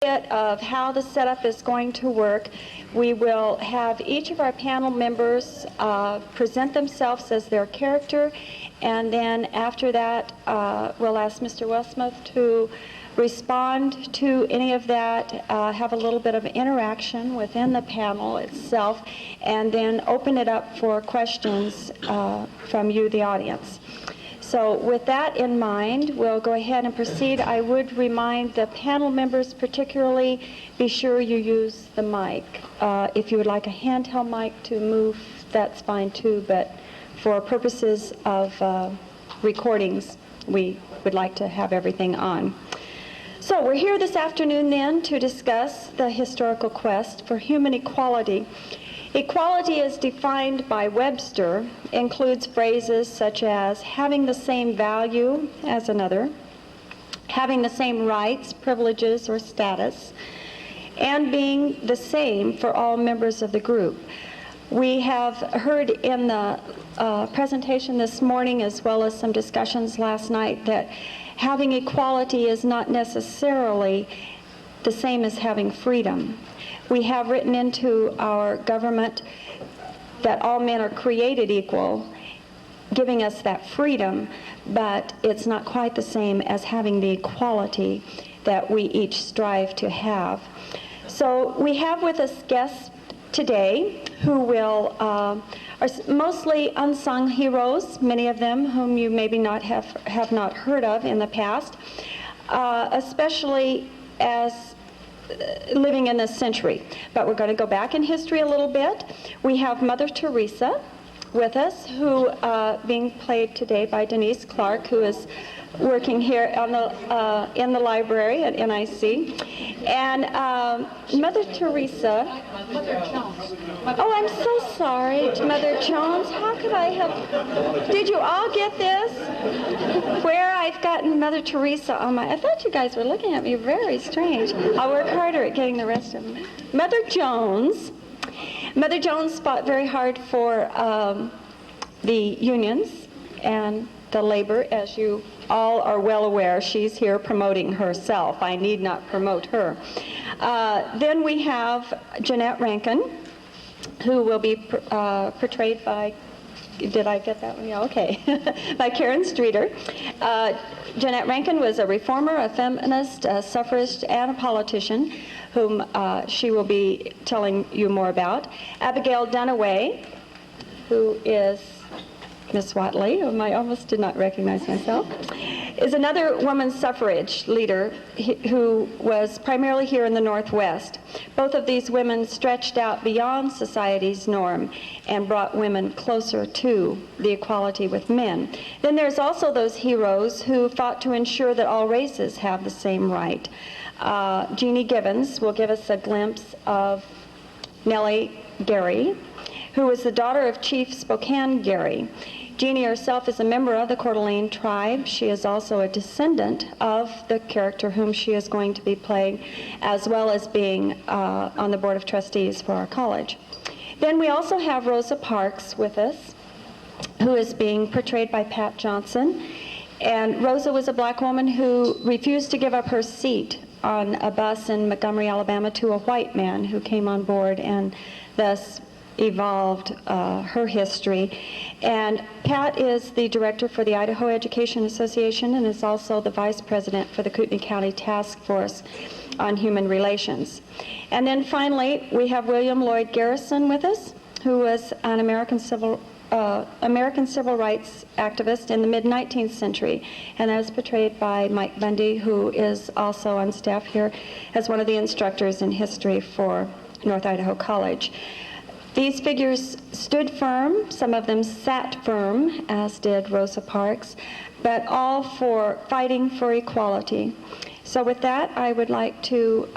bit of how the setup is going to work. We will have each of our panel members present themselves as their character, and then after that, we'll ask Mr. Wassmuth to respond to any of that, have a little bit of interaction within the panel itself, and then open it up for questions from you, the audience. So with that in mind, we'll go ahead and proceed. I would remind the panel members particularly, be sure you use the mic. If you would like a handheld mic to move, that's fine too, but for purposes of recordings, we would like to have everything on. So we're here this afternoon then to discuss the historical quest for human equality. Equality as defined by Webster includes phrases such as having the same value as another, having the same rights, privileges, or status, and being the same for all members of the group. We have heard in the presentation this morning, as well as some discussions last night, that having equality is not necessarily the same as having freedom. We have written into our government that all men are created equal, giving us that freedom, but it's not quite the same as having the equality that we each strive to have. So we have with us guests today who will are mostly unsung heroes, many of them whom you maybe not have not heard of in the past, especially as living in this century. But we're going to go back in history a little bit. We have Mother Teresa with us, who being played today by Denise Clark, who is working here on the in the library at NIC. And Mother Teresa. Mother Jones. Oh, I'm so sorry, Mother Jones. How could I have? Did you all get this? Where I've gotten Mother Teresa on my. I thought you guys were looking at me very strange. I'll work harder at getting the rest of them. Mother Jones. Mother Jones fought very hard for the unions and the labor, as you all are well aware. She's here promoting herself. I need not promote her. Then we have Jeannette Rankin, who will be portrayed by, did I get that one? Yeah, okay, by Karen Streeter. Jeannette Rankin was a reformer, a feminist, a suffragist, and a politician, whom she will be telling you more about. Abigail Duniway, who is Miss Watley, whom I almost did not recognize myself, is another woman suffrage leader who was primarily here in the Northwest. Both of these women stretched out beyond society's norm and brought women closer to the equality with men. Then there's also those heroes who fought to ensure that all races have the same right. Jeannie Gibbons will give us a glimpse of Nellie Gary, who was the daughter of Chief Spokane Gary. Jeannie herself is a member of the Coeur d'Alene tribe. She is also a descendant of the character whom she is going to be playing, as well as being on the Board of Trustees for our college. Then we also have Rosa Parks with us, who is being portrayed by Pat Johnson. And Rosa was a black woman who refused to give up her seat on a bus in Montgomery, Alabama, to a white man who came on board and thus evolved her history. And Pat is the director for the Idaho Education Association and is also the vice president for the Kootenai County Task Force on Human Relations. And then finally, we have William Lloyd Garrison with us, who was an American civil rights activist in the mid-19th century, and that is portrayed by Mike Bundy, who is also on staff here as one of the instructors in history for North Idaho College. These figures stood firm, some of them sat firm, as did Rosa Parks, but all for fighting for equality. So with that, I would like to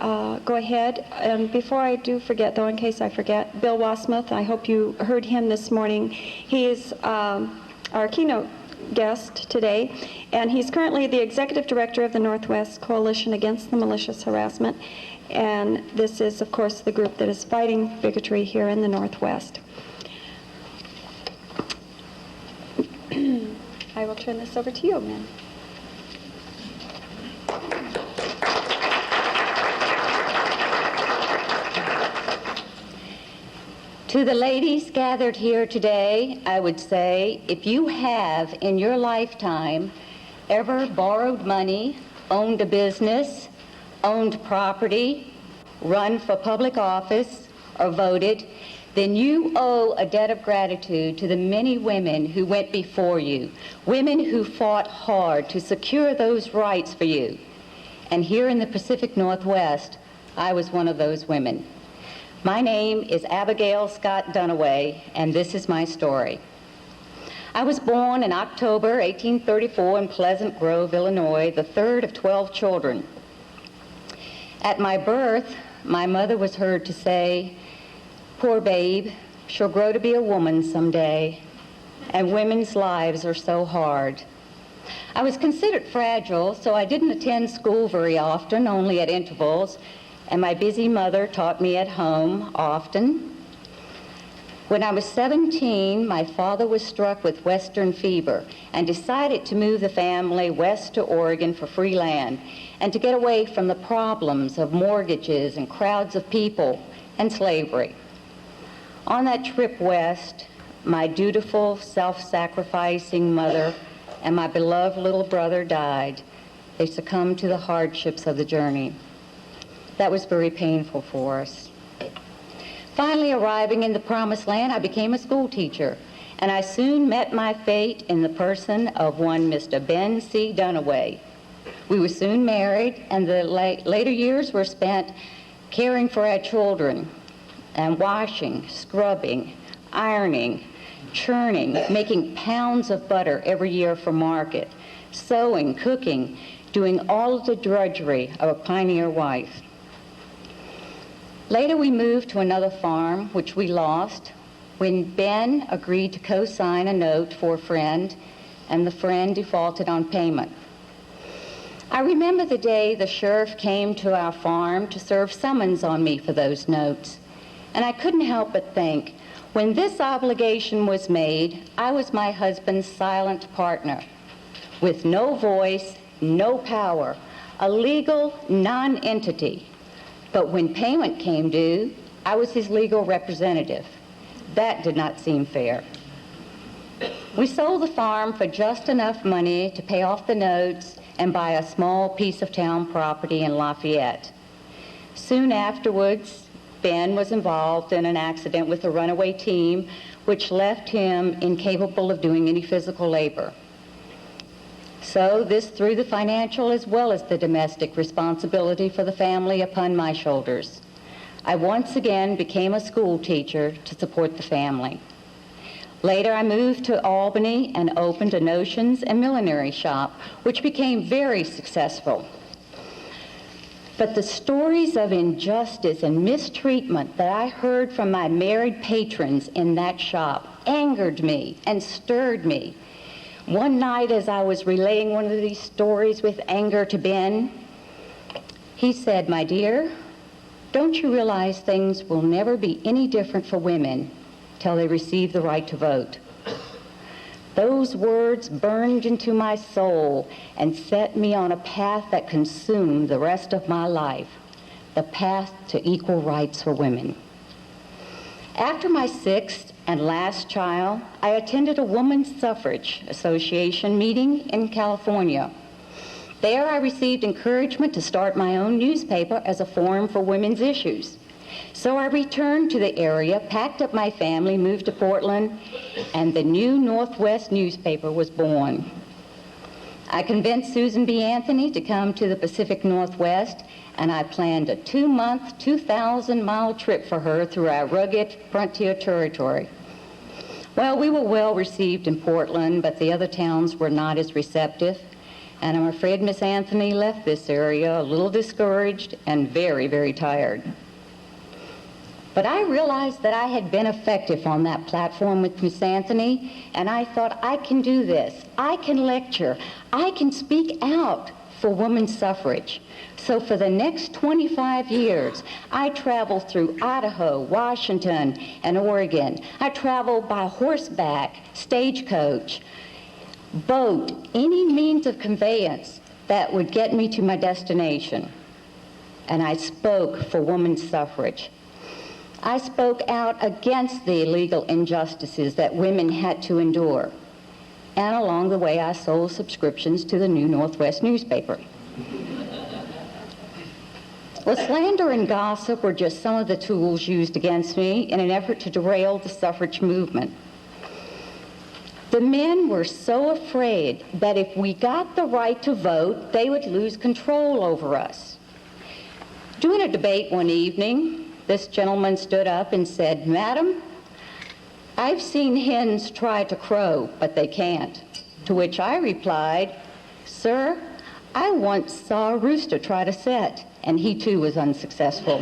go ahead, and before I do forget, though in case I forget, Bill Wassmuth, I hope you heard him this morning. He is our keynote guest today, and he's currently the executive director of the Northwest Coalition Against the Malicious Harassment. And this is, of course, the group that is fighting bigotry here in the Northwest. I will turn this over to you, ma'am. To the ladies gathered here today, I would say, if you have in your lifetime ever borrowed money, owned a business, owned property, run for public office, or voted, then you owe a debt of gratitude to the many women who went before you, women who fought hard to secure those rights for you. And here in the Pacific Northwest, I was one of those women. My name is Abigail Scott Dunaway, and this is my story. I was born in October 1834 in Pleasant Grove, Illinois, the third of 12 children. At my birth, my mother was heard to say, "Poor babe, she'll grow to be a woman someday, and women's lives are so hard." I was considered fragile, so I didn't attend school very often, only at intervals, and my busy mother taught me at home often. When I was 17, my father was struck with Western fever and decided to move the family west to Oregon for free land and to get away from the problems of mortgages and crowds of people and slavery. On that trip west, my dutiful, self-sacrificing mother and my beloved little brother died. They succumbed to the hardships of the journey. That was very painful for us. Finally arriving in the Promised Land, I became a school teacher, and I soon met my fate in the person of one Mr. Ben C. Dunaway. We were soon married, and the later years were spent caring for our children and washing, scrubbing, ironing, churning, making pounds of butter every year for market, sewing, cooking, doing all of the drudgery of a pioneer wife. Later we moved to another farm, which we lost, when Ben agreed to co-sign a note for a friend, and the friend defaulted on payment. I remember the day the sheriff came to our farm to serve summons on me for those notes, and I couldn't help but think, when this obligation was made, I was my husband's silent partner, with no voice, no power, a legal non-entity. But when payment came due, I was his legal representative. That did not seem fair. We sold the farm for just enough money to pay off the notes and buy a small piece of town property in Lafayette. Soon afterwards, Ben was involved in an accident with a runaway team, which left him incapable of doing any physical labor. So this threw the financial as well as the domestic responsibility for the family upon my shoulders. I once again became a school teacher to support the family. Later I moved to Albany and opened a notions and millinery shop, which became very successful. But the stories of injustice and mistreatment that I heard from my married patrons in that shop angered me and stirred me. One night as I was relaying one of these stories with anger to Ben, he said, "My dear, don't you realize things will never be any different for women till they receive the right to vote?" Those words burned into my soul and set me on a path that consumed the rest of my life, the path to equal rights for women. After my sixth and last child, I attended a Women's Suffrage Association meeting in California. There I received encouragement to start my own newspaper as a forum for women's issues. So I returned to the area, packed up my family, moved to Portland, and the New Northwest newspaper was born. I convinced Susan B. Anthony to come to the Pacific Northwest, and I planned a 2-month, 2,000-mile trip for her through our rugged frontier territory. Well, we were well received in Portland, but the other towns were not as receptive, and I'm afraid Miss Anthony left this area a little discouraged and very, very tired. But I realized that I had been effective on that platform with Miss Anthony, and I thought, I can do this. I can lecture. I can speak out for women's suffrage. So for the next 25 years, I traveled through Idaho, Washington, and Oregon. I traveled by horseback, stagecoach, boat, any means of conveyance that would get me to my destination. And I spoke for women's suffrage. I spoke out against the illegal injustices that women had to endure. And along the way, I sold subscriptions to the New Northwest newspaper. Well, slander and gossip were just some of the tools used against me in an effort to derail the suffrage movement. The men were so afraid that if we got the right to vote, they would lose control over us. During a debate one evening, this gentleman stood up and said, "Madam, I've seen hens try to crow, but they can't." To which I replied, "Sir, I once saw a rooster try to set, and he too was unsuccessful."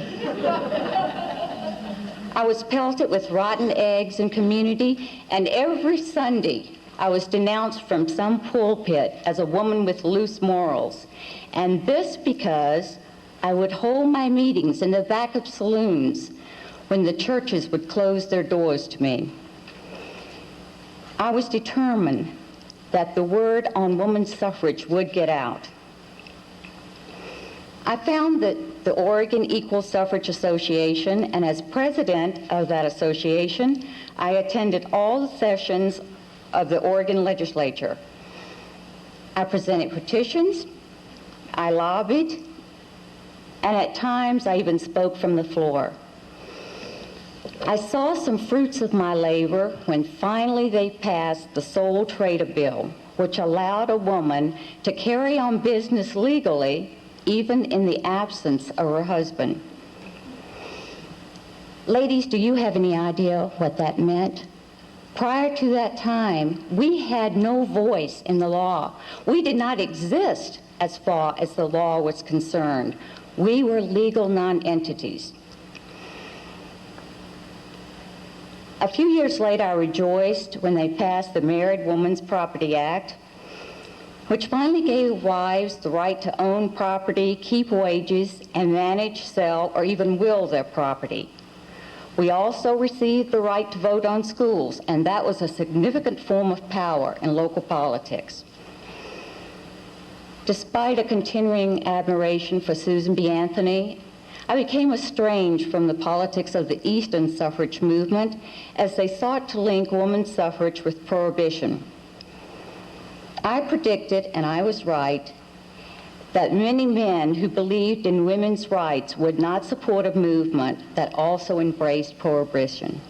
I was pelted with rotten eggs in community, and every Sunday I was denounced from some pulpit as a woman with loose morals. And this because I would hold my meetings in the back of saloons when the churches would close their doors to me. I was determined that the word on women's suffrage would get out. I found that the Oregon Equal Suffrage Association, and as president of that association, I attended all the sessions of the Oregon legislature. I presented petitions, I lobbied, and at times I even spoke from the floor. I saw some fruits of my labor when finally they passed the sole trader bill, which allowed a woman to carry on business legally even in the absence of her husband. Ladies, do you have any idea what that meant? Prior to that time, we had no voice in the law. We did not exist as far as the law was concerned. We were legal non-entities. A few years later, I rejoiced when they passed the Married Women's Property Act, which finally gave wives the right to own property, keep wages, and manage, sell, or even will their property. We also received the right to vote on schools, and that was a significant form of power in local politics. Despite a continuing admiration for Susan B. Anthony, I became estranged from the politics of the Eastern suffrage movement as they sought to link women's suffrage with prohibition. I predicted, and I was right, that many men who believed in women's rights would not support a movement that also embraced prohibition.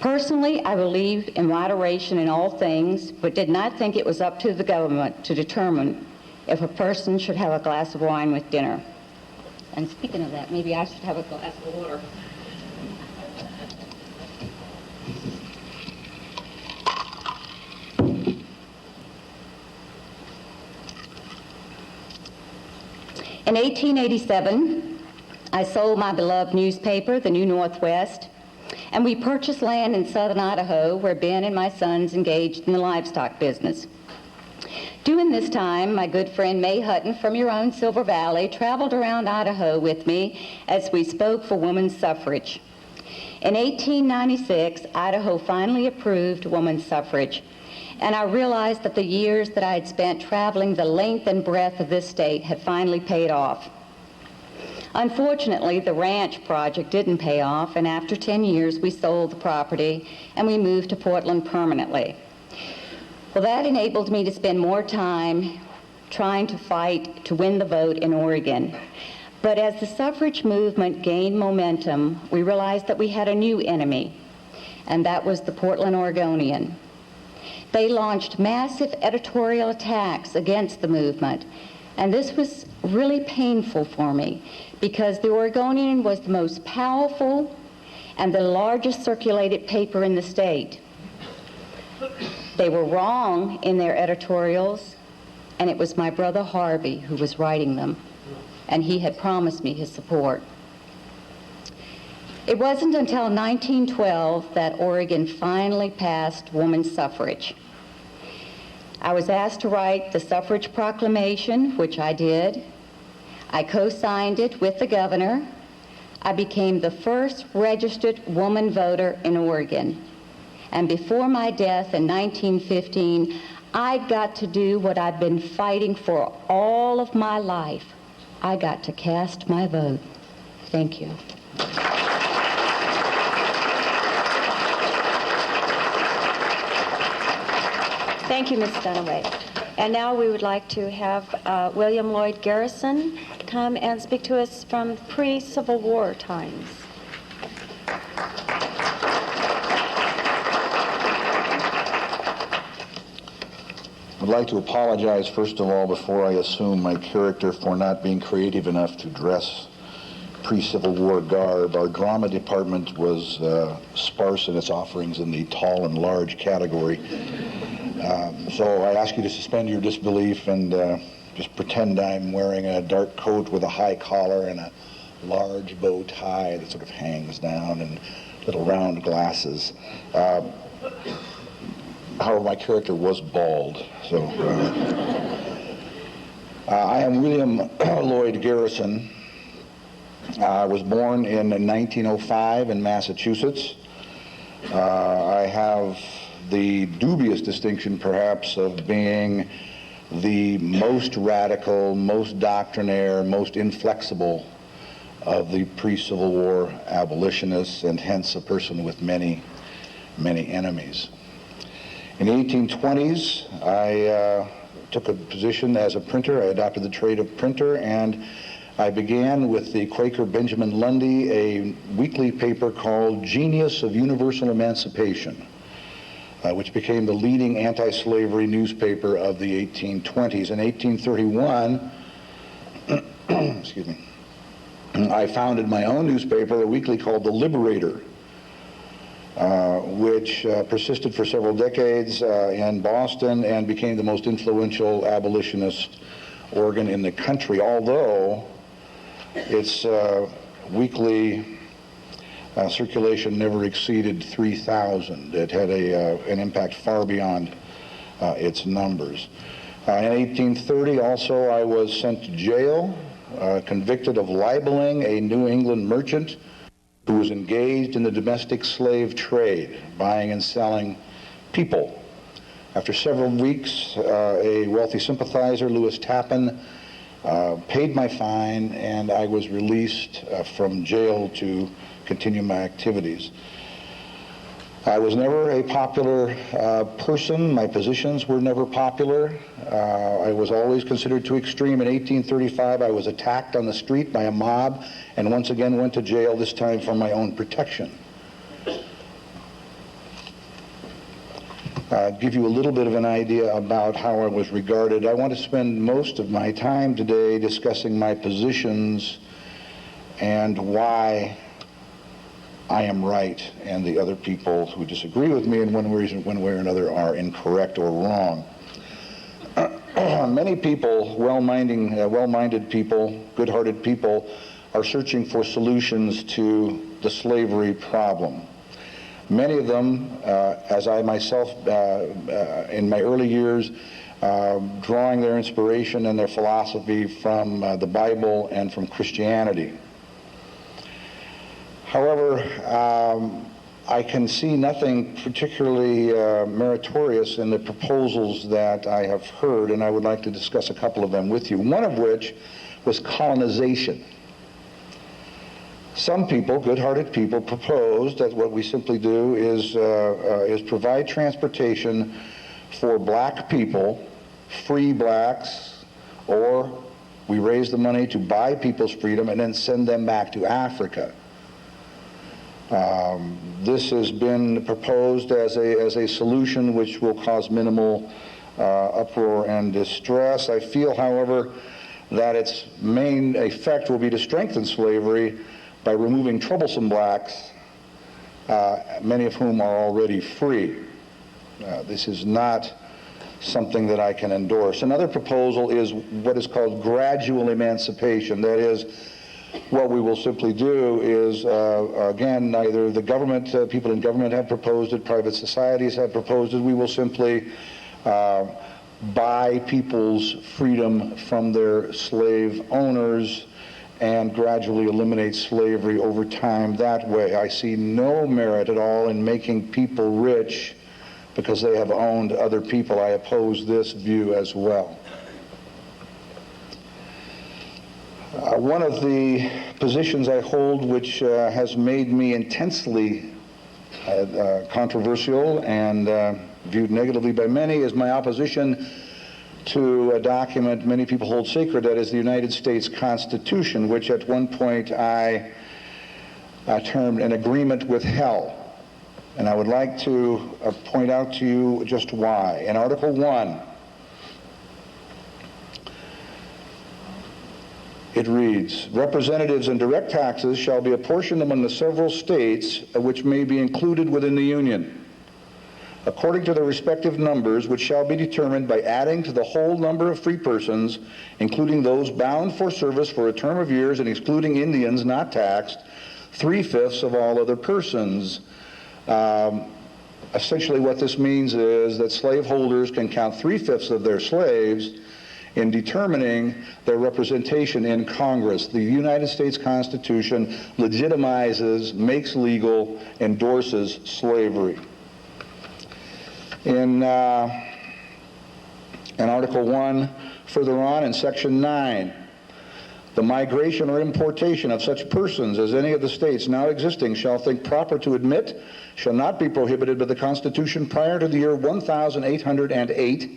Personally, I believed in moderation in all things, but did not think it was up to the government to determine if a person should have a glass of wine with dinner. And speaking of that, maybe I should have a glass of water. In 1887, I sold my beloved newspaper, the New Northwest, and we purchased land in southern Idaho where Ben and my sons engaged in the livestock business. During this time, my good friend May Hutton from your own Silver Valley traveled around Idaho with me as we spoke for women's suffrage. In 1896, Idaho finally approved women's suffrage, and I realized that the years that I had spent traveling the length and breadth of this state had finally paid off. Unfortunately, the ranch project didn't pay off, and after 10 years, we sold the property and we moved to Portland permanently. Well, that enabled me to spend more time trying to fight to win the vote in Oregon. But as the suffrage movement gained momentum, we realized that we had a new enemy, and that was the Portland Oregonian. They launched massive editorial attacks against the movement, and this was really painful for me because the Oregonian was the most powerful and the largest circulated paper in the state. They were wrong in their editorials, and it was my brother Harvey who was writing them, and he had promised me his support. It wasn't until 1912 that Oregon finally passed women's suffrage. I was asked to write the suffrage proclamation, which I did. I co-signed it with the governor. I became the first registered woman voter in Oregon. And before my death in 1915, I got to do what I've been fighting for all of my life. I got to cast my vote. Thank you. Thank you, Ms. Dunaway. And now we would like to have William Lloyd Garrison come and speak to us from pre-Civil War times. I'd like to apologize, first of all, before I assume my character, for not being creative enough to dress pre-Civil War garb. Our drama department was sparse in its offerings in the tall and large category. So I ask you to suspend your disbelief and just pretend I'm wearing a dark coat with a high collar and a large bow tie that sort of hangs down and little round glasses. However, my character was bald. So I am William Lloyd Garrison. I was born in 1905 in Massachusetts. I have the dubious distinction, perhaps, of being the most radical, most doctrinaire, most inflexible of the pre-Civil War abolitionists, and hence a person with many, many enemies. In the 1820s, I took a position as a printer. I adopted the trade of printer, and I began with the Quaker Benjamin Lundy, a weekly paper called Genius of Universal Emancipation, which became the leading anti-slavery newspaper of the 1820s. In 1831, excuse me, I founded my own newspaper, a weekly called The Liberator, which persisted for several decades in Boston and became the most influential abolitionist organ in the country, although its weekly circulation never exceeded 3,000. It had an impact far beyond its numbers. In 1830 also I was sent to jail, convicted of libeling a New England merchant who was engaged in the domestic slave trade, buying and selling people. After several weeks, a wealthy sympathizer, Lewis Tappan, paid my fine, and I was released from jail to continue my activities. I was never a popular person. My positions were never popular. I was always considered too extreme. In 1835, I was attacked on the street by a mob and once again went to jail, this time for my own protection. Give you a little bit of an idea about how I was regarded. I want to spend most of my time today discussing my positions and why I am right and the other people who disagree with me in one way or another are incorrect or wrong. Many people, well-minded people, good-hearted people, are searching for solutions to the slavery problem. Many of them, as I myself, in my early years, drawing their inspiration and their philosophy from the Bible and from Christianity. However, I can see nothing particularly meritorious in the proposals that I have heard, and I would like to discuss a couple of them with you, one of which was colonization. Some people, good-hearted people, proposed that what we simply do is provide transportation for black people, free blacks, or we raise the money to buy people's freedom and then send them back to Africa. This has been proposed as a solution which will cause minimal uproar and distress. I feel, however, that its main effect will be to strengthen slavery by removing troublesome blacks, many of whom are already free. This is not something that I can endorse. Another proposal is what is called gradual emancipation. That is, what we will simply do is, again, neither the government, people in government have proposed it, private societies have proposed it. We will simply buy people's freedom from their slave owners and gradually eliminate slavery over time that way. I see no merit at all in making people rich because they have owned other people. I oppose this view as well. One of the positions I hold which has made me intensely controversial and viewed negatively by many, is my opposition to a document many people hold sacred, that is the United States Constitution, which at one point I termed an agreement with hell. And I would like to point out to you just why. In Article 1, it reads, representatives and direct taxes shall be apportioned among the several states which may be included within the Union, according to their respective numbers, which shall be determined by adding to the whole number of free persons, including those bound for service for a term of years and excluding Indians not taxed, 3/5 of all other persons. Essentially what this means is that slaveholders can count 3/5 of their slaves in determining their representation in Congress. The United States Constitution legitimizes, makes legal, endorses slavery. In Article 1, further on in Section 9, the migration or importation of such persons as any of the states now existing shall think proper to admit shall not be prohibited by the Constitution prior to the year 1808,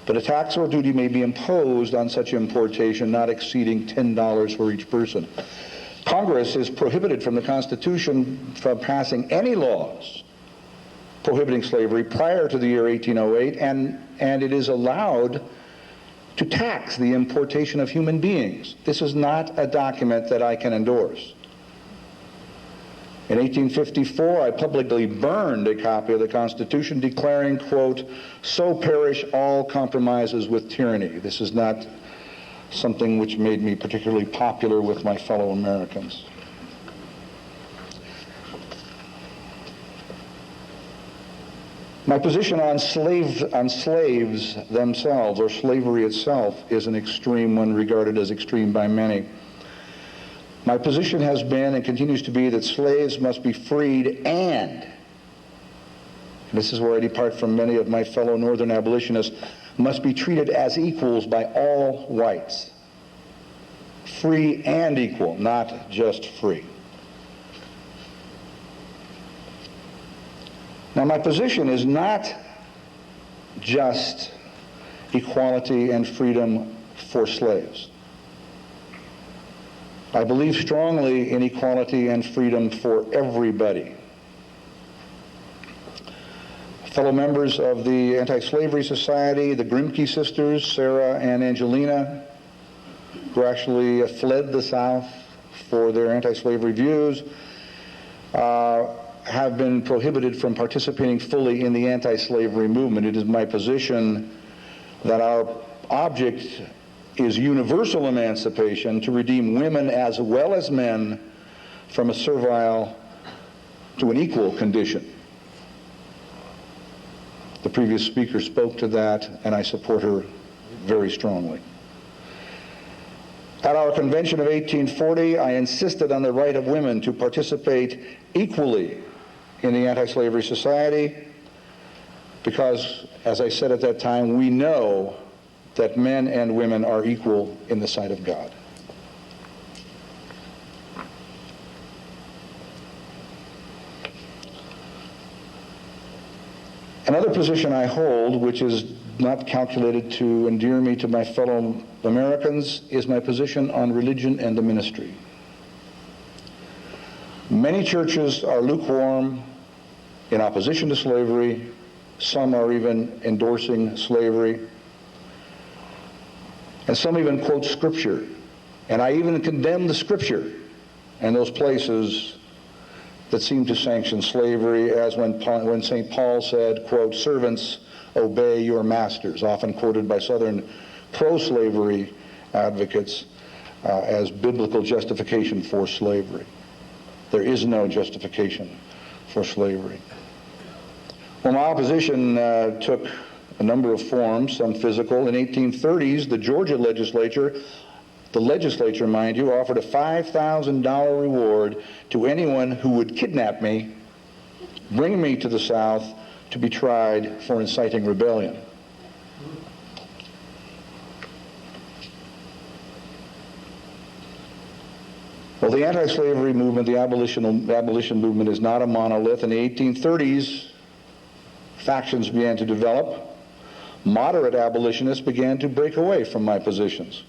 but a tax or duty may be imposed on such importation not exceeding $10 for each person. Congress is prohibited from the Constitution from passing any laws prohibiting slavery prior to the year 1808, and it is allowed to tax the importation of human beings. This is not a document that I can endorse. In 1854, I publicly burned a copy of the Constitution declaring, quote, so perish all compromises with tyranny. This is not something which made me particularly popular with my fellow Americans. My position on slaves themselves, or slavery itself, is an extreme one, regarded as extreme by many. My position has been and continues to be that slaves must be freed, and this is where I depart from many of my fellow Northern abolitionists, must be treated as equals by all whites. Free and equal, not just free. Now, my position is not just equality and freedom for slaves. I believe strongly in equality and freedom for everybody. Fellow members of the Anti-Slavery Society, the Grimke sisters, Sarah and Angelina, who actually fled the South for their anti-slavery views, have been prohibited from participating fully in the anti-slavery movement. It is my position that our object is universal emancipation to redeem women as well as men from a servile to an equal condition. The previous speaker spoke to that, and I support her very strongly. At our convention of 1840, I insisted on the right of women to participate equally in the Anti-Slavery Society because, as I said at that time, we know that men and women are equal in the sight of God. Another position I hold, which is not calculated to endear me to my fellow Americans, is my position on religion and the ministry. Many churches are lukewarm in opposition to slavery. Some are even endorsing slavery. And some even quote Scripture. And I even condemn the Scripture and those places that seem to sanction slavery, as when St. Paul said, quote, servants, obey your masters, often quoted by Southern pro-slavery advocates as biblical justification for slavery. There is no justification for slavery. Well, my opposition took a number of forms, some physical. In 1830s, the Georgia legislature, mind you, offered a $5,000 reward to anyone who would kidnap me, bring me to the South to be tried for inciting rebellion. Well, the anti-slavery movement, the abolition movement, is not a monolith. In the 1830s, factions began to develop, moderate abolitionists began to break away from my positions.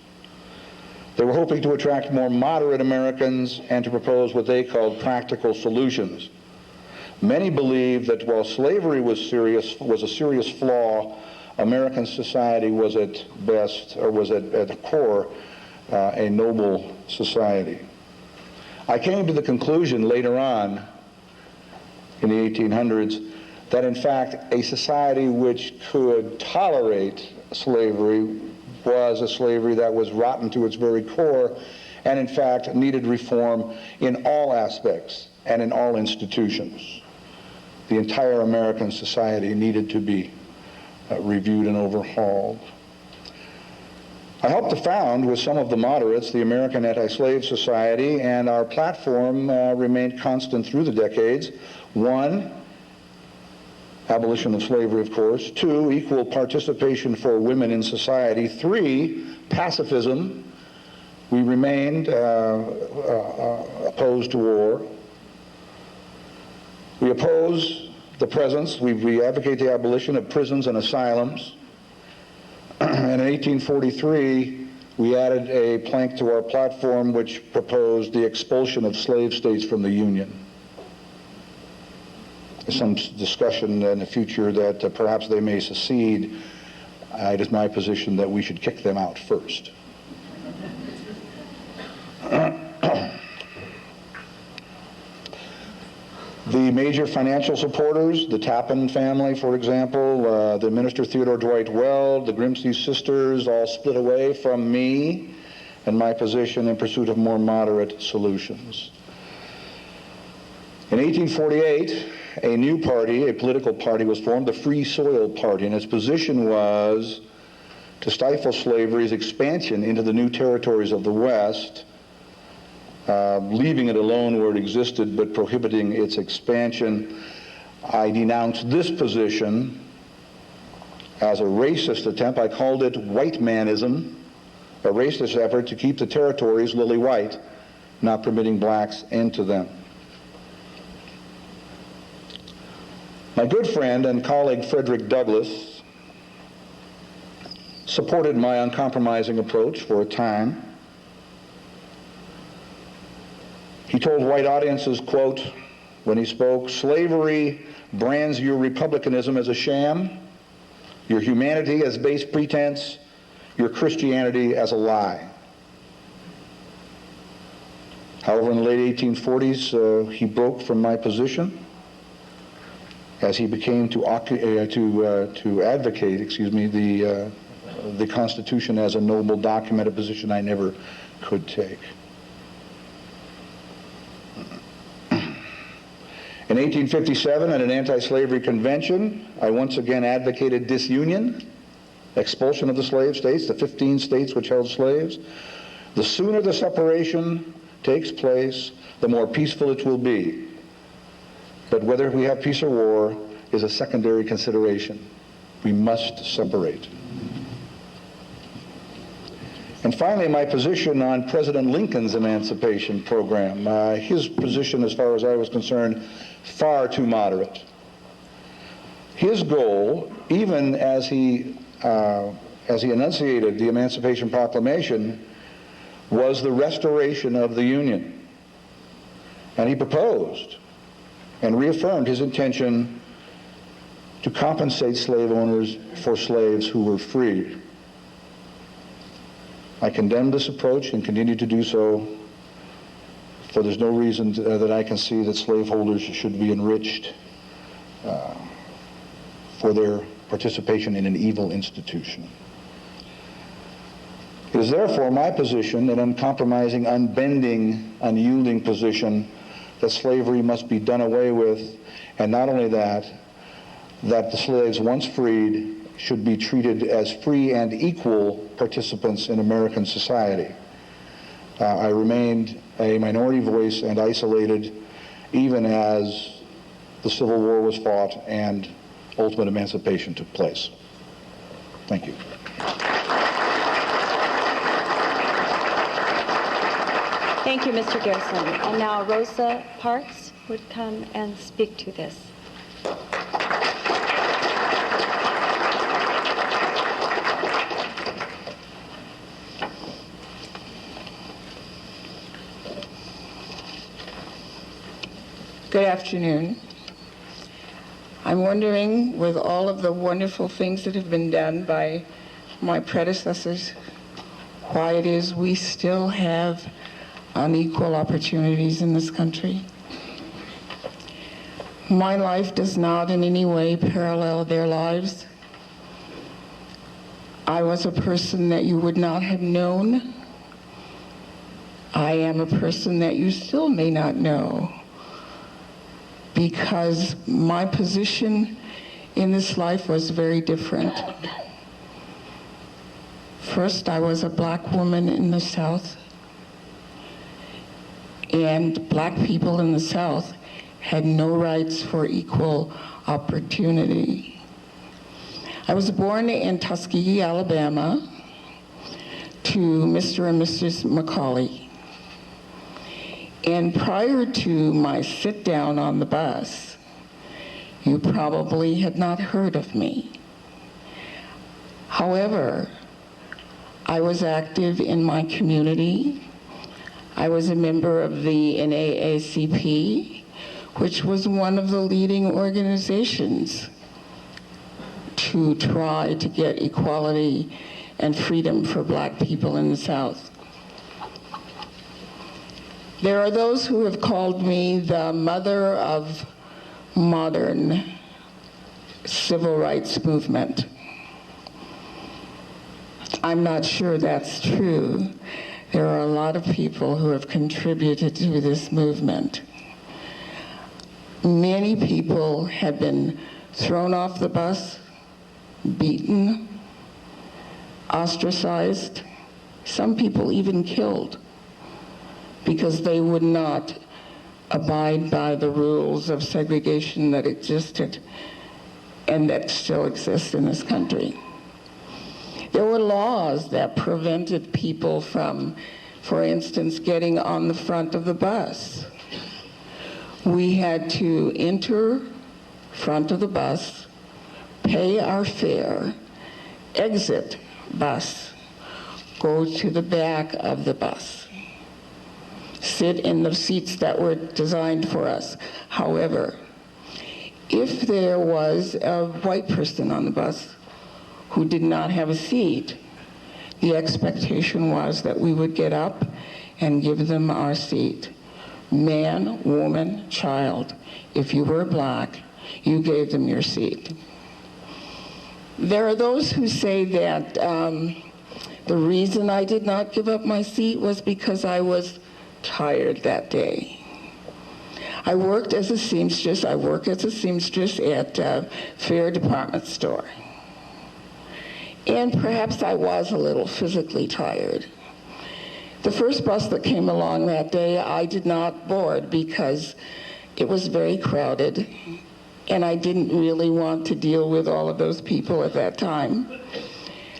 They were hoping to attract more moderate Americans and to propose what they called practical solutions. Many believed that while slavery was a serious flaw, American society was at best, or was at the core, a noble society. I came to the conclusion later on in the 1800s that in fact a society which could tolerate slavery was a slavery that was rotten to its very core and in fact needed reform in all aspects and in all institutions. The entire American society needed to be reviewed and overhauled. I helped to found, with some of the moderates, the American Anti-Slave Society, and our platform remained constant through the decades. 1, abolition of slavery, of course. 2, equal participation for women in society. 3, pacifism. We remained opposed to war. We oppose the presence, we advocate the abolition of prisons and asylums. And in 1843, we added a plank to our platform which proposed the expulsion of slave states from the Union. There's some discussion in the future that perhaps they may secede. It is my position that we should kick them out first. The major financial supporters, the Tappan family, for example, the minister Theodore Dwight Weld, the Grimsey sisters, all split away from me and my position in pursuit of more moderate solutions. In 1848, a new party, a political party, was formed, the Free Soil Party, and its position was to stifle slavery's expansion into the new territories of the West, leaving it alone where it existed but prohibiting its expansion. I denounced this position as a racist attempt. I called it white manism, a racist effort to keep the territories lily white, not permitting blacks into them. My good friend and colleague Frederick Douglass supported my uncompromising approach for a time. He told white audiences, quote, when he spoke, "Slavery brands your republicanism as a sham, your humanity as base pretense, your Christianity as a lie." However, in the late 1840s, he broke from my position as he became to advocate, the Constitution as a noble document, a position I never could take. In 1857, at an anti-slavery convention, I once again advocated disunion, expulsion of the slave states, the 15 states which held slaves. The sooner the separation takes place, the more peaceful it will be. But whether we have peace or war is a secondary consideration. We must separate. And finally, my position on President Lincoln's emancipation program. His position, as far as I was concerned, far too moderate. His goal, even as he enunciated the Emancipation Proclamation, was the restoration of the Union. And he proposed and reaffirmed his intention to compensate slave owners for slaves who were freed. I condemn this approach and continue to do so, for there's no reason that I can see that slaveholders should be enriched for their participation in an evil institution. It is therefore my position, an uncompromising, unbending, unyielding position, that slavery must be done away with, and not only that, that the slaves once freed should be treated as free and equal participants in American society. I remained a minority voice and isolated even as the Civil War was fought and ultimate emancipation took place. Thank you. Thank you, Mr. Garrison. And now Rosa Parks would come and speak to this. Good afternoon. I'm wondering, with all of the wonderful things that have been done by my predecessors, why it is we still have unequal opportunities in this country. My life does not in any way parallel their lives. I was a person that you would not have known. I am a person that you still may not know, because my position in this life was very different. First, I was a black woman in the South, and black people in the South had no rights for equal opportunity. I was born in Tuskegee, Alabama, to Mr. and Mrs. McCauley. And prior to my sit down on the bus, you probably had not heard of me. However, I was active in my community. I was a member of the NAACP, which was one of the leading organizations to try to get equality and freedom for black people in the South. There are those who have called me the mother of modern civil rights movement. I'm not sure that's true. There are a lot of people who have contributed to this movement. Many people have been thrown off the bus, beaten, ostracized, some people even killed, because they would not abide by the rules of segregation that existed and that still exist in this country. There were laws that prevented people from, for instance, getting on the front of the bus. We had to enter front of the bus, pay our fare, exit bus, go to the back of the bus, sit in the seats that were designed for us. However, if there was a white person on the bus who did not have a seat, the expectation was that we would get up and give them our seat. Man, woman, child. If you were black, you gave them your seat. There are those who say that the reason I did not give up my seat was because I was tired that day. I worked as a seamstress. I work as a seamstress at a Fair department store. And perhaps I was a little physically tired. The first bus that came along that day, I did not board because it was very crowded, and I didn't really want to deal with all of those people at that time.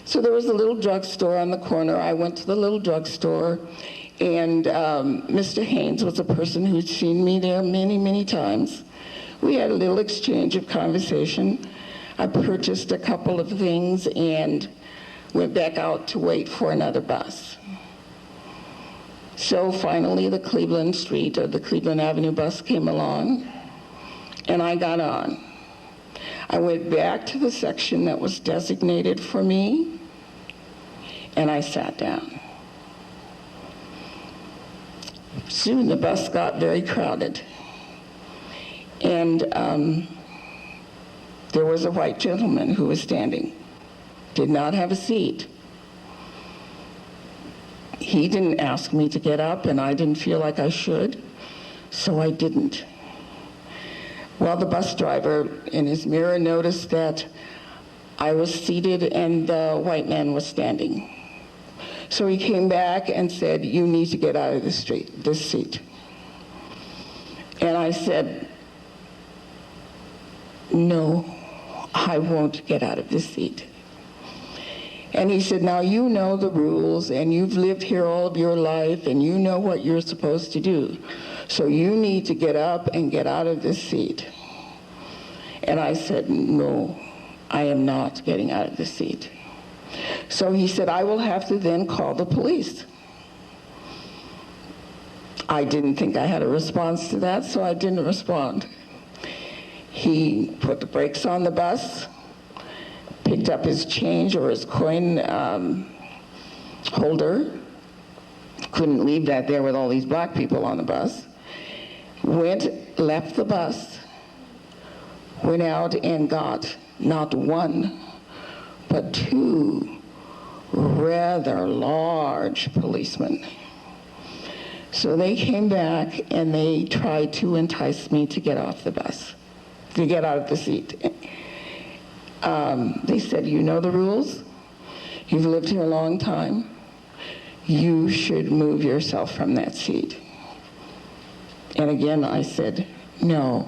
So there was a little drugstore on the corner. I went to the little drugstore, and Mr. Haynes was a person who'd seen me there many, many times. We had a little exchange of conversation. I purchased a couple of things and went back out to wait for another bus. So finally the Cleveland Street or the Cleveland Avenue bus came along, and I got on. I went back to the section that was designated for me, and I sat down. Soon the bus got very crowded, and there was a white gentleman who was standing, did not have a seat. He didn't ask me to get up, and I didn't feel like I should, so I didn't. Well, the bus driver in his mirror noticed that I was seated and the white man was standing. So he came back and said, "You need to get out of this seat." And I said, "No, I won't get out of this seat." And he said, "Now you know the rules, and you've lived here all of your life, and you know what you're supposed to do. So you need to get up and get out of this seat." And I said, "No, I am not getting out of this seat." So he said, "I will have to then call the police." I didn't think I had a response to that, so I didn't respond. He put the brakes on the bus, picked up his change or his coin holder, couldn't leave that there with all these black people on the bus, left the bus, went out and got not one, but two rather large policemen. So they came back and they tried to entice me to get off the bus, to get out of the seat. They said, you know the rules, you've lived here a long time, you should move yourself from that seat. And again, I said, no,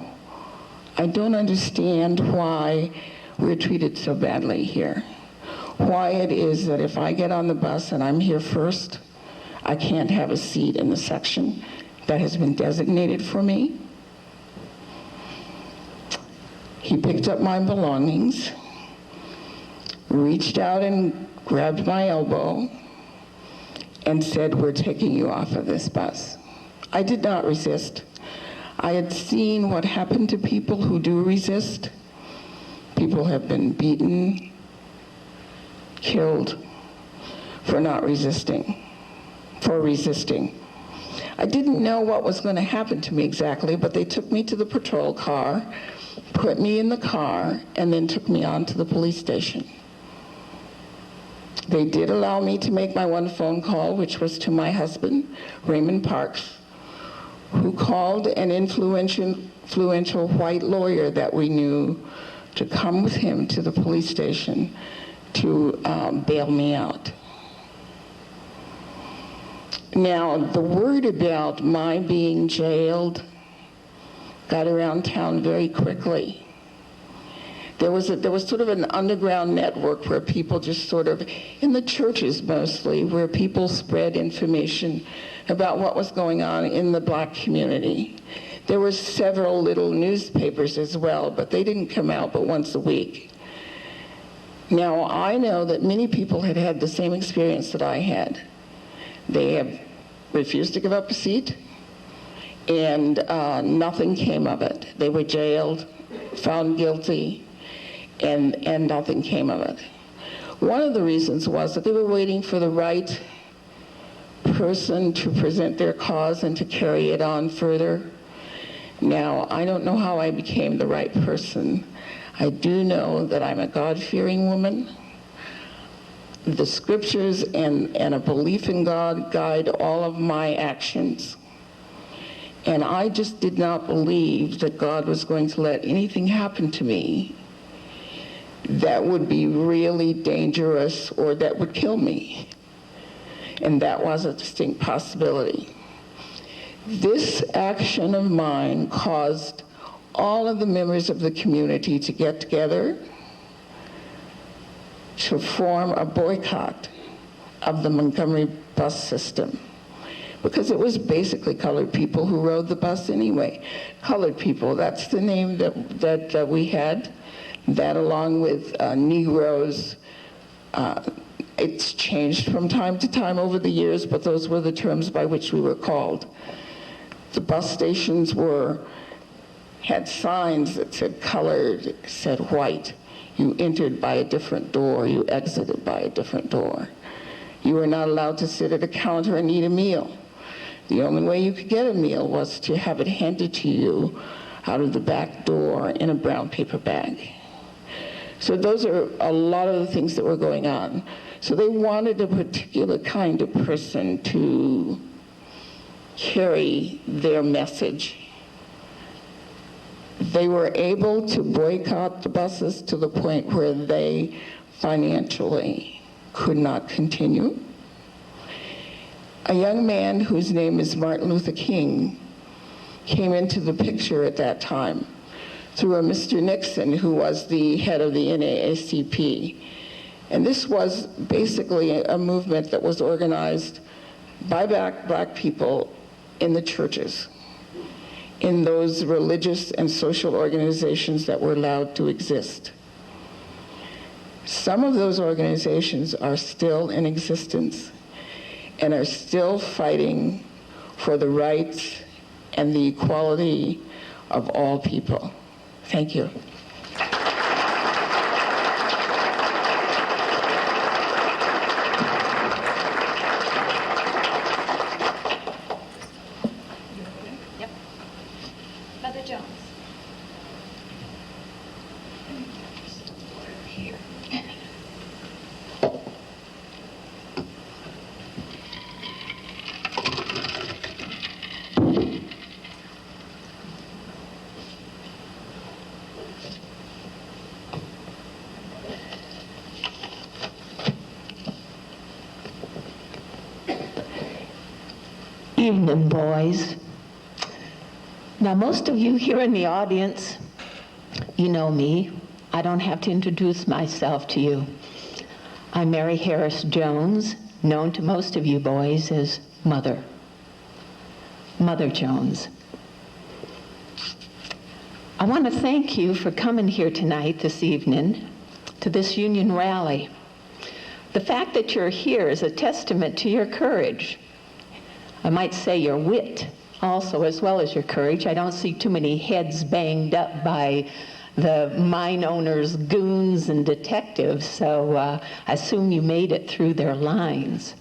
I don't understand why we're treated so badly here. Why it is that if I get on the bus and I'm here first, I can't have a seat in the section that has been designated for me. He picked up my belongings, reached out and grabbed my elbow, and said, we're taking you off of this bus. I did not resist. I had seen what happened to people who do resist. People have been beaten, killed for not resisting, for resisting. I didn't know what was going to happen to me exactly, but they took me to the patrol car, put me in the car, and then took me on to the police station. They did allow me to make my one phone call, which was to my husband, Raymond Parks, who called an influential white lawyer that we knew to come with him to the police station to bail me out. Now, the word about my being jailed got around town very quickly. There was sort of an underground network where people just sort of, in the churches mostly, where people spread information about what was going on in the black community. There were several little newspapers as well, but they didn't come out but once a week. Now, I know that many people had had the same experience that I had. They have refused to give up a seat, and nothing came of it. They were jailed, found guilty, and nothing came of it. One of the reasons was that they were waiting for the right person to present their cause and to carry it on further. Now, I don't know how I became the right person. I do know that I'm a God-fearing woman. The scriptures and a belief in God guide all of my actions. And I just did not believe that God was going to let anything happen to me that would be really dangerous or that would kill me. And that was a distinct possibility. This action of mine caused all of the members of the community to get together to form a boycott of the Montgomery bus system, because it was basically colored people who rode the bus anyway. Colored people, that's the name that we had. That, along with Negroes, it's changed from time to time over the years, but those were the terms by which we were called. The bus stations had signs that said colored, said white. You entered by a different door, you exited by a different door. You were not allowed to sit at a counter and eat a meal. The only way you could get a meal was to have it handed to you out of the back door in a brown paper bag. So those are a lot of the things that were going on. So they wanted a particular kind of person to carry their message. They were able to boycott the buses to the point where they financially could not continue. A young man whose name is Martin Luther King came into the picture at that time through a Mr. Nixon, who was the head of the NAACP. And this was basically a movement that was organized by black people in the churches, in those religious and social organizations that were allowed to exist. Some of those organizations are still in existence and are still fighting for the rights and the equality of all people. Thank you. Mother Jones. Evening, boys. Now, most of you here in the audience, you know me. I don't have to introduce myself to you. I'm Mary Harris Jones, known to most of you boys as Mother. Mother Jones. I want to thank you for coming here tonight, this evening, to this Union rally. The fact that you're here is a testament to your courage. I might say your wit also, as well as your courage. I don't see too many heads banged up by the mine owners, goons, and detectives, so I assume you made it through their lines.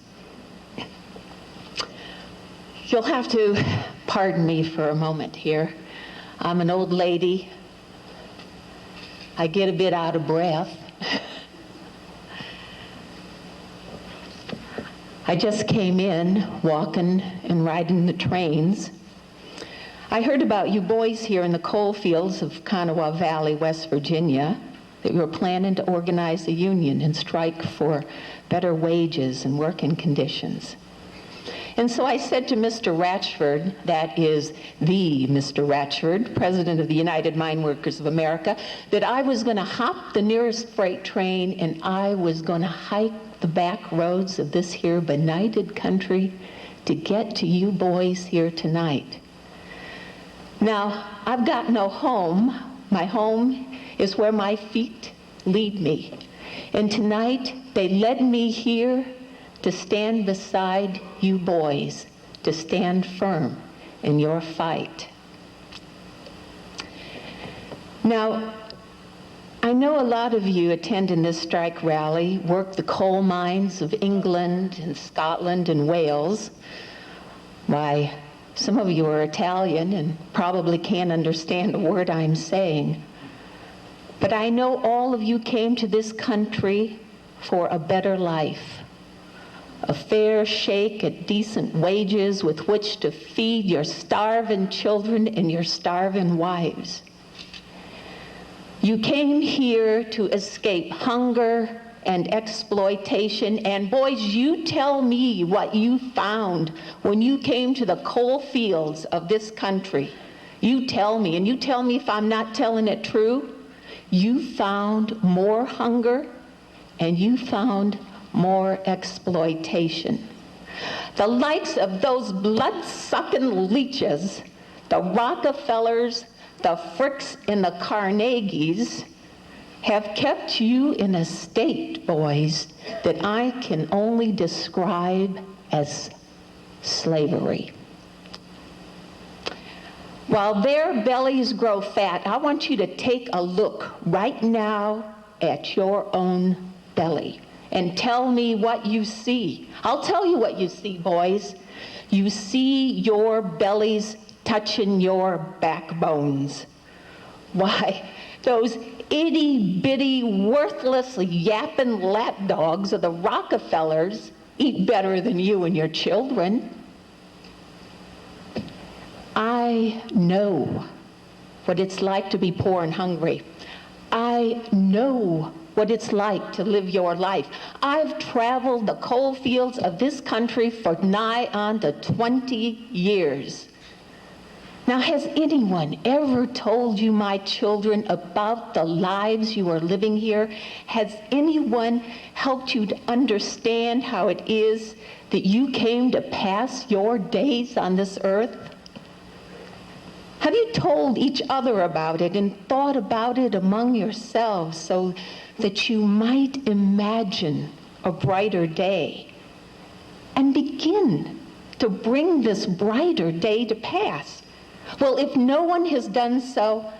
You'll have to pardon me for a moment here. I'm an old lady. I get a bit out of breath. I just came in, walking and riding the trains. I heard about you boys here in the coal fields of Kanawha Valley, West Virginia, that you were planning to organize a union and strike for better wages and working conditions. And so I said to Mr. Ratchford, that is the Mr. Ratchford, President of the United Mine Workers of America, that I was going to hop the nearest freight train and I was going to hike the back roads of this here benighted country to get to you boys here tonight. Now, I've got no home. My home is where my feet lead me. And tonight, they led me here to stand beside you boys, to stand firm in your fight. Now, I know a lot of you attending this strike rally work the coal mines of England and Scotland and Wales. Why, some of you are Italian and probably can't understand a word I'm saying. But I know all of you came to this country for a better life, a fair shake at decent wages with which to feed your starving children and your starving wives. You came here to escape hunger and exploitation, and boys, you tell me what you found when you came to the coal fields of this country. You tell me, and you tell me if I'm not telling it true. You found more hunger and you found more exploitation. The likes of those blood-sucking leeches, the Rockefellers, the Fricks, and the Carnegies, have kept you in a state, boys, that I can only describe as slavery. While their bellies grow fat, I want you to take a look right now at your own belly and tell me what you see. I'll tell you what you see, boys. You see your bellies touching your backbones. Why, those itty-bitty, worthless, yapping lapdogs of the Rockefellers eat better than you and your children. I know what it's like to be poor and hungry. I know what it's like to live your life. I've traveled the coal fields of this country for nigh on to 20 years. Now, has anyone ever told you, my children, about the lives you are living here? Has anyone helped you to understand how it is that you came to pass your days on this earth? Have you told each other about it and thought about it among yourselves so that you might imagine a brighter day and begin to bring this brighter day to pass? Well, if no one has done so,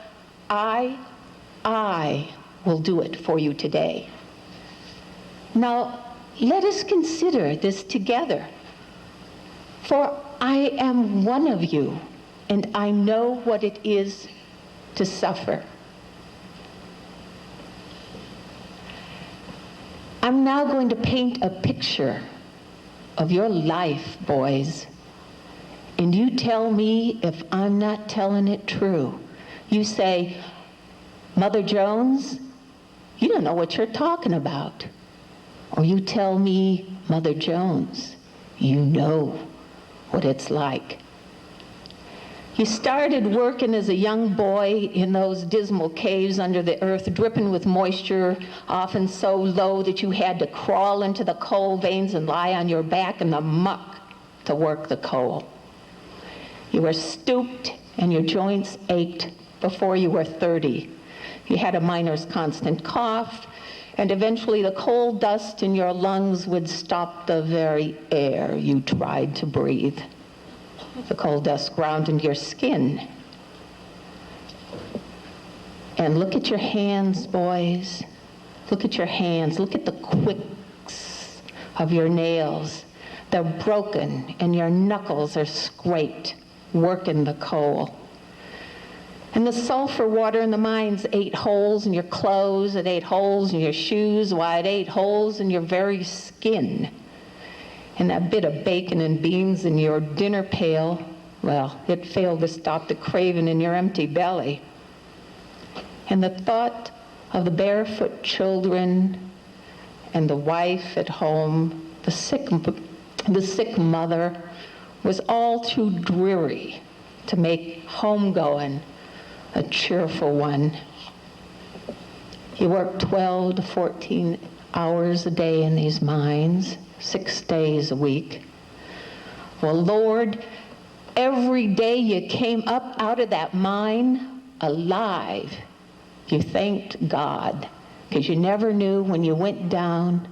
I will do it for you today. Now, let us consider this together. For I am one of you, and I know what it is to suffer. I'm now going to paint a picture of your life, boys. And you tell me if I'm not telling it true. You say, Mother Jones, you don't know what you're talking about. Or you tell me, Mother Jones, you know what it's like. You started working as a young boy in those dismal caves under the earth, dripping with moisture, often so low that you had to crawl into the coal veins and lie on your back in the muck to work the coal. You were stooped and your joints ached before you were 30. You had a miner's constant cough, and eventually the coal dust in your lungs would stop the very air you tried to breathe. The coal dust ground into your skin. And look at your hands, boys. Look at your hands. Look at the quicks of your nails. They're broken and your knuckles are scraped, working the coal. And the sulfur water in the mines ate holes in your clothes, it ate holes in your shoes, why it ate holes in your very skin. And that bit of bacon and beans in your dinner pail, well, it failed to stop the craving in your empty belly. And the thought of the barefoot children and the wife at home, the sick mother, was all too dreary to make homegoing a cheerful one. You worked 12 to 14 hours a day in these mines, 6 days a week. Well, Lord, every day you came up out of that mine alive, you thanked God, because you never knew when you went down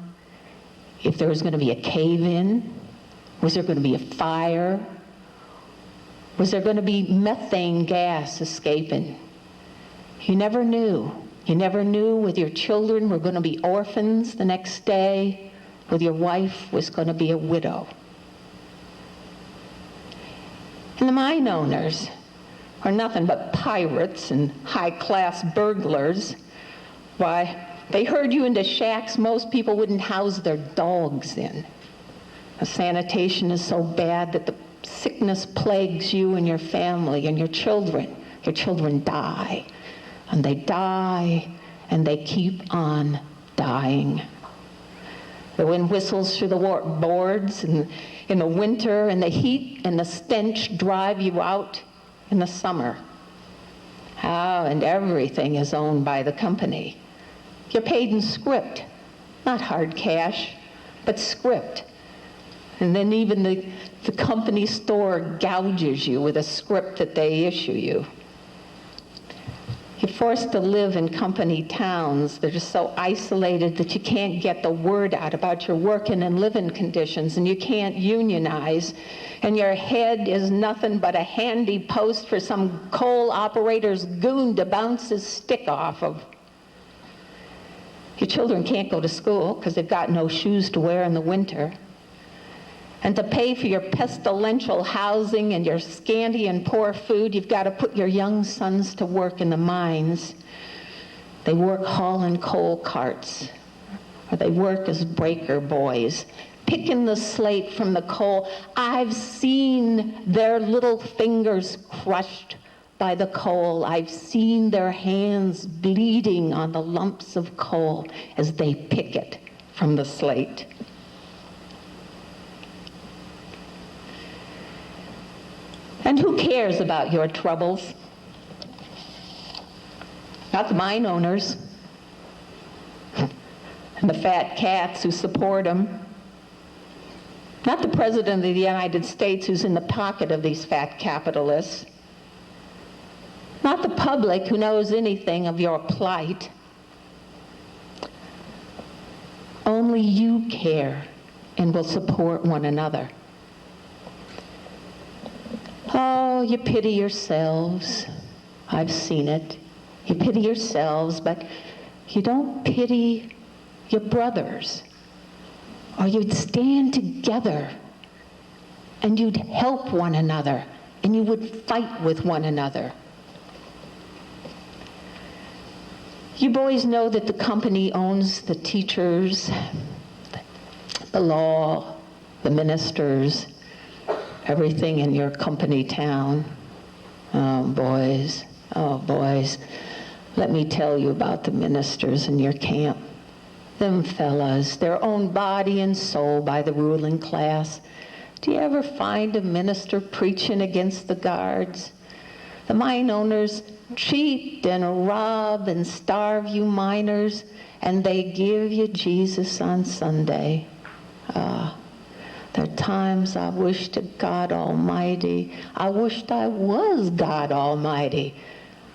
if there was going to be a cave-in, was there going to be a fire, was there going to be methane gas escaping. You never knew. You never knew whether your children were going to be orphans the next day, whether your wife was going to be a widow. And the mine owners are nothing but pirates and high-class burglars. Why, they herd you into shacks most people wouldn't house their dogs in. The sanitation is so bad that the sickness plagues you and your family and your children. Your children die, and they die, and they keep on dying. The wind whistles through the warped boards and in the winter, and the heat and the stench drive you out in the summer. And everything is owned by the company. You're paid in script, not hard cash, but script. And then even the company store gouges you with a script that they issue you. You're forced to live in company towns that are so isolated that you can't get the word out about your working and living conditions, and you can't unionize, and your head is nothing but a handy post for some coal operator's goon to bounce his stick off of. Your children can't go to school because they've got no shoes to wear in the winter. And to pay for your pestilential housing and your scanty and poor food, you've got to put your young sons to work in the mines. They work hauling coal carts, or they work as breaker boys, picking the slate from the coal. I've seen their little fingers crushed by the coal. I've seen their hands bleeding on the lumps of coal as they pick it from the slate. And who cares about your troubles? Not the mine owners and the fat cats who support them. Not the President of the United States who's in the pocket of these fat capitalists. Not the public who knows anything of your plight. Only you care and will support one another. Oh, you pity yourselves. I've seen it. You pity yourselves, but you don't pity your brothers. Or you'd stand together and you'd help one another and you would fight with one another. You boys know that the company owns the teachers, the law, the ministers, everything in your company town. Oh, boys. Let me tell you about the ministers in your camp. Them fellas, they're owned body and soul by the ruling class. Do you ever find a minister preaching against the guards? The mine owners cheat and rob and starve you miners, and they give you Jesus on Sunday. There are times I wish to God Almighty, I wished I was God Almighty.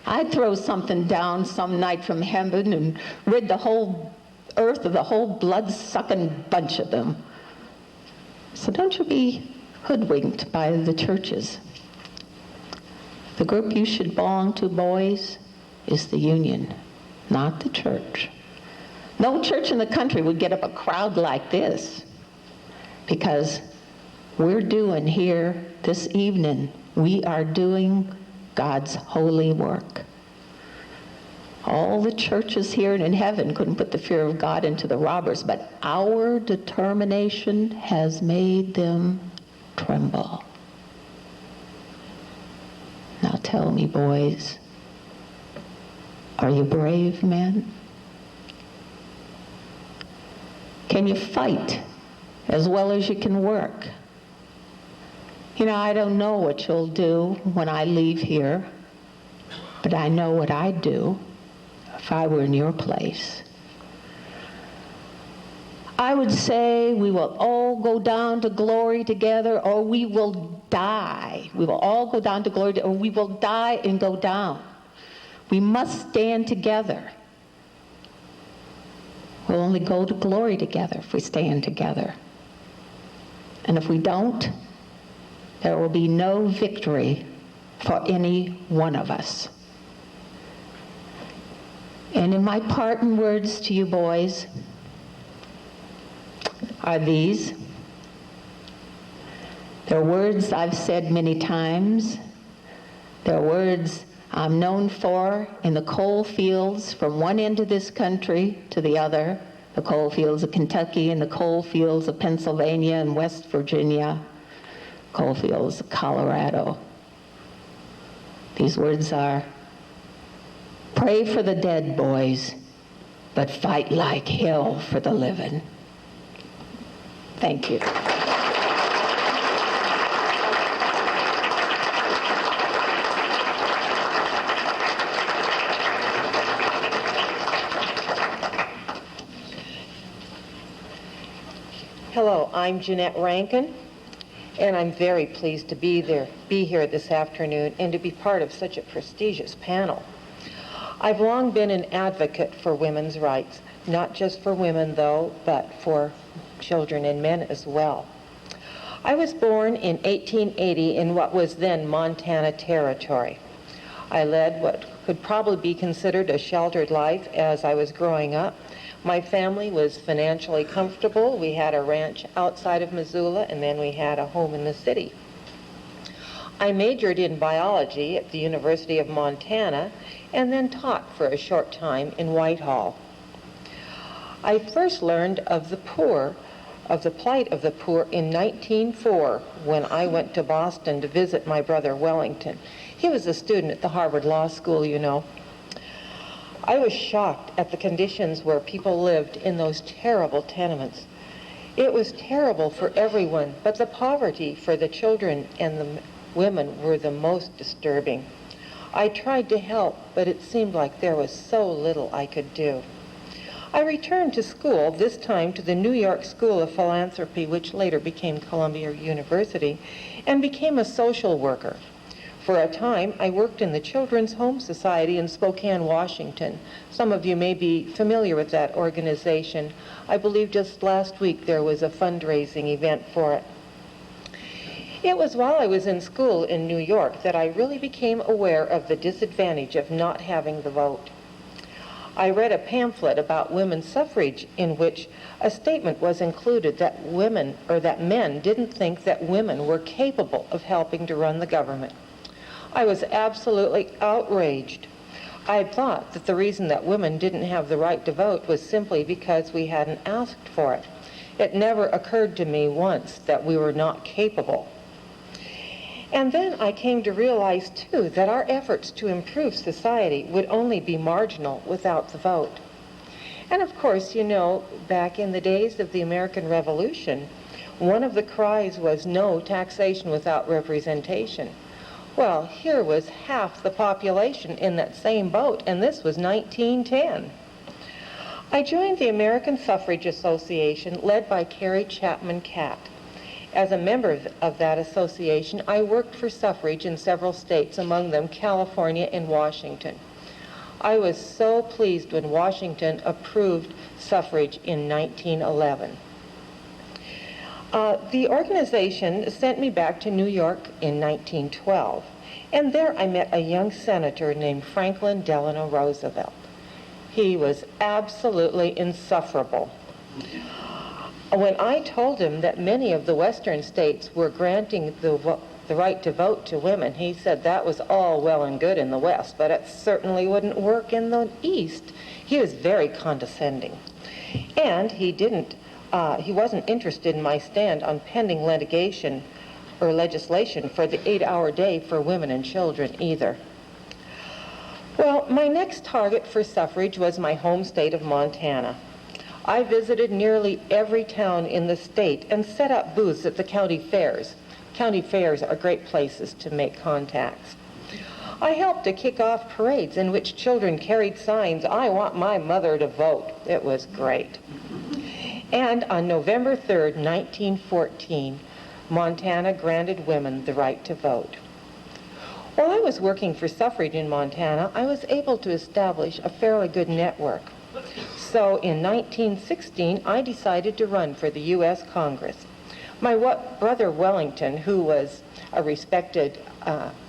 I'd throw something down some night from heaven and rid the whole earth of the whole blood-sucking bunch of them. So don't you be hoodwinked by the churches. The group you should belong to, boys, is the union, not the church. No church in the country would get up a crowd like this, because we're doing here this evening, we are doing God's holy work. All the churches here and in heaven couldn't put the fear of God into the robbers, but our determination has made them tremble. Now tell me, boys, are you brave men? Can you fight as well as you can work? You know, I don't know what you'll do when I leave here, but I know what I'd do if I were in your place. I would say we will all go down to glory together, or we will die. We will all go down to glory, or we will die and go down. We must stand together. We'll only go to glory together if we stand together. And if we don't, there will be no victory for any one of us. And in my parting words to you boys are these. They're words I've said many times. They're words I'm known for in the coal fields from one end of this country to the other, the coal fields of Kentucky and the coal fields of Pennsylvania and West Virginia, coal fields of Colorado. These words are, pray for the dead, boys, but fight like hell for the living. Thank you. Hello, I'm Jeannette Rankin, and I'm very pleased to be here this afternoon and to be part of such a prestigious panel. I've long been an advocate for women's rights, not just for women though, but for children and men as well. I was born in 1880 in what was then Montana Territory. I led what could probably be considered a sheltered life as I was growing up. My family was financially comfortable. We had a ranch outside of Missoula, and then we had a home in the city. I majored in biology at the University of Montana and then taught for a short time in Whitehall. I first learned of the plight of the poor in 1904 when I went to Boston to visit my brother Wellington. He was a student at the Harvard Law School, you know. I was shocked at the conditions where people lived in those terrible tenements. It was terrible for everyone, but the poverty for the children and the women were the most disturbing. I tried to help, but it seemed like there was so little I could do. I returned to school, this time to the New York School of Philanthropy, which later became Columbia University, and became a social worker. For a time, I worked in the Children's Home Society in Spokane, Washington. Some of you may be familiar with that organization. I believe just last week there was a fundraising event for it. It was while I was in school in New York that I really became aware of the disadvantage of not having the vote. I read a pamphlet about women's suffrage in which a statement was included that men didn't think that women were capable of helping to run the government. I was absolutely outraged. I had thought that the reason that women didn't have the right to vote was simply because we hadn't asked for it. It never occurred to me once that we were not capable. And then I came to realize, too, that our efforts to improve society would only be marginal without the vote. And of course, you know, back in the days of the American Revolution, one of the cries was no taxation without representation. Well, here was half the population in that same boat, and this was 1910. I joined the American Suffrage Association, led by Carrie Chapman Catt. As a member of that association, I worked for suffrage in several states, among them California and Washington. I was so pleased when Washington approved suffrage in 1911. The organization sent me back to New York in 1912, and there I met a young senator named Franklin Delano Roosevelt. He was absolutely insufferable. When I told him that many of the western states were granting the right to vote to women, he said that was all well and good in the West, but it certainly wouldn't work in the East. He was very condescending. And he wasn't interested in my stand on pending litigation or legislation for the 8-hour day for women and children either. Well, my next target for suffrage was my home state of Montana. I visited nearly every town in the state and set up booths at the county fairs. County fairs are great places to make contacts. I helped to kick off parades in which children carried signs, "I want my mother to vote." It was great. And on November 3rd, 1914, Montana granted women the right to vote. While I was working for suffrage in Montana, I was able to establish a fairly good network. So in 1916, I decided to run for the U.S. Congress. My brother Wellington, who was a respected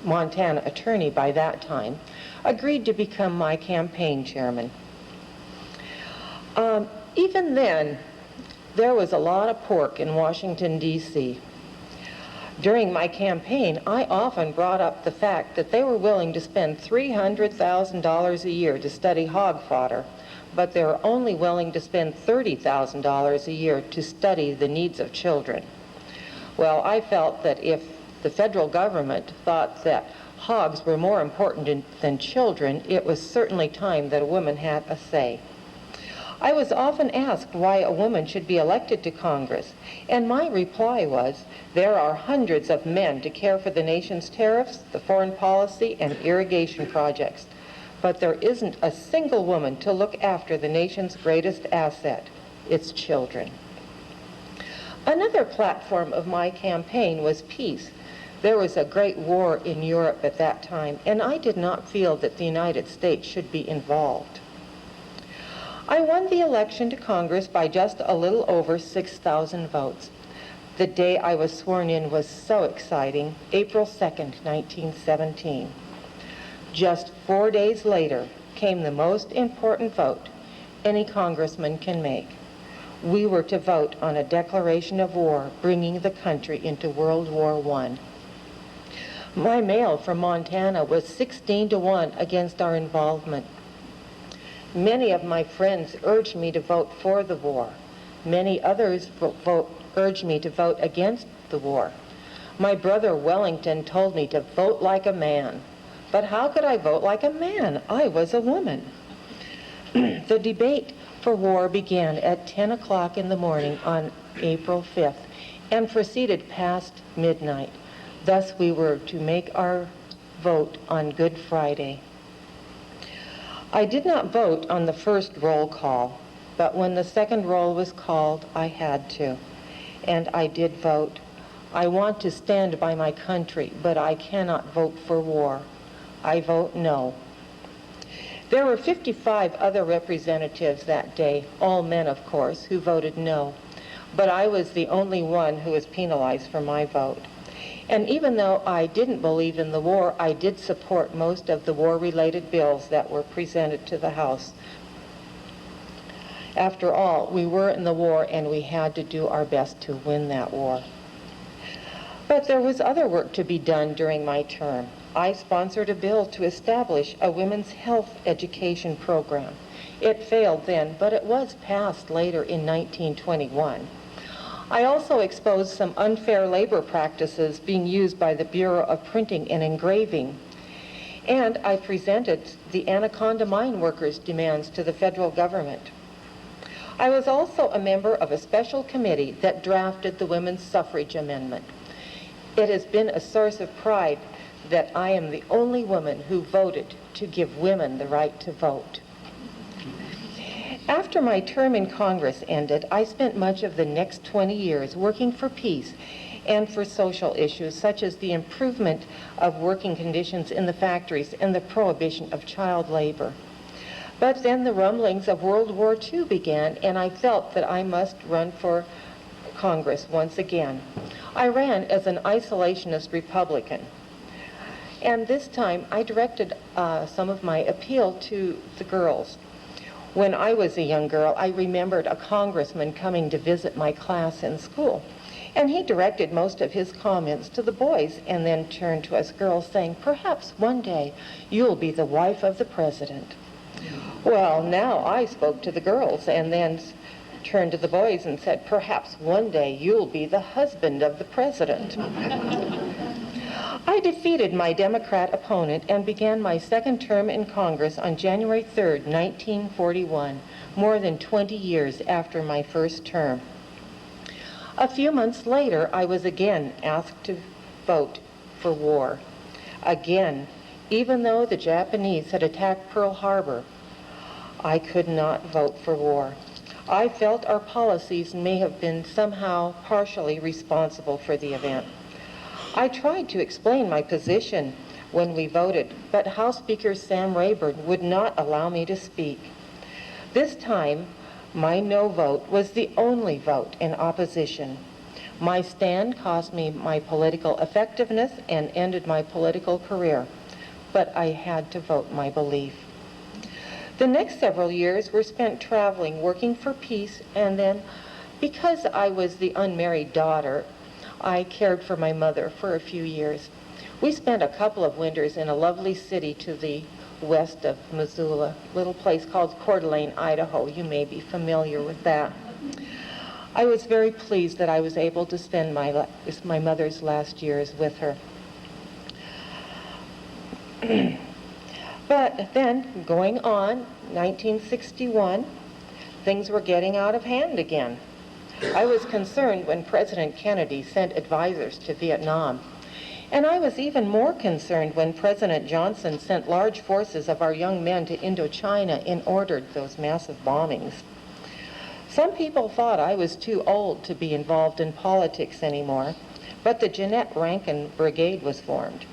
Montana attorney by that time, agreed to become my campaign chairman. Even then, there was a lot of pork in Washington, D.C. During my campaign, I often brought up the fact that they were willing to spend $300,000 a year to study hog fodder, but they were only willing to spend $30,000 a year to study the needs of children. Well, I felt that if the federal government thought that hogs were more important than children, it was certainly time that a woman had a say. I was often asked why a woman should be elected to Congress, and my reply was, there are hundreds of men to care for the nation's tariffs, the foreign policy, and irrigation projects, but there isn't a single woman to look after the nation's greatest asset, its children. Another platform of my campaign was peace. There was a great war in Europe at that time, and I did not feel that the United States should be involved. I won the election to Congress by just a little over 6,000 votes. The day I was sworn in was so exciting, April 2nd, 1917. Just 4 days later came the most important vote any congressman can make. We were to vote on a declaration of war, bringing the country into World War I. My mail from Montana was 16-1 against our involvement. Many of my friends urged me to vote for the war. Many others urged me to vote against the war. My brother Wellington told me to vote like a man. But how could I vote like a man? I was a woman. The debate for war began at 10 o'clock in the morning on April 5th and proceeded past midnight. Thus, we were to make our vote on Good Friday. I did not vote on the first roll call, but when the second roll was called, I had to. And I did vote. I want to stand by my country, but I cannot vote for war. I vote no. There were 55 other representatives that day, all men, of course, who voted no. But I was the only one who was penalized for my vote. And even though I didn't believe in the war, I did support most of the war-related bills that were presented to the House. After all, we were in the war and we had to do our best to win that war. But there was other work to be done during my term. I sponsored a bill to establish a women's health education program. It failed then, but it was passed later in 1921. I also exposed some unfair labor practices being used by the Bureau of Printing and Engraving. And I presented the Anaconda mine workers' demands to the federal government. I was also a member of a special committee that drafted the women's suffrage amendment. It has been a source of pride that I am the only woman who voted to give women the right to vote. After my term in Congress ended, I spent much of the next 20 years working for peace and for social issues such as the improvement of working conditions in the factories and the prohibition of child labor. But then the rumblings of World War II began, and I felt that I must run for Congress once again. I ran as an isolationist Republican. And this time I directed some of my appeal to the girls. When I was a young girl, I remembered a congressman coming to visit my class in school. And he directed most of his comments to the boys and then turned to us girls saying, "Perhaps one day you'll be the wife of the president." Well, now I spoke to the girls and then turned to the boys and said, "Perhaps one day you'll be the husband of the president." I defeated my Democrat opponent and began my second term in Congress on January 3rd, 1941, more than 20 years after my first term. A few months later, I was again asked to vote for war. Again, even though the Japanese had attacked Pearl Harbor, I could not vote for war. I felt our policies may have been somehow partially responsible for the event. I tried to explain my position when we voted, but House Speaker Sam Rayburn would not allow me to speak. This time, my no vote was the only vote in opposition. My stand cost me my political effectiveness and ended my political career, but I had to vote my belief. The next several years were spent traveling, working for peace, and then, because I was the unmarried daughter, I cared for my mother for a few years. We spent a couple of winters in a lovely city to the west of Missoula, a little place called Coeur d'Alene, Idaho. You may be familiar with that. I was very pleased that I was able to spend my mother's last years with her. But then, going on, 1961, things were getting out of hand again. I was concerned when President Kennedy sent advisors to Vietnam. And I was even more concerned when President Johnson sent large forces of our young men to Indochina and ordered those massive bombings. Some people thought I was too old to be involved in politics anymore, but the Jeannette Rankin Brigade was formed.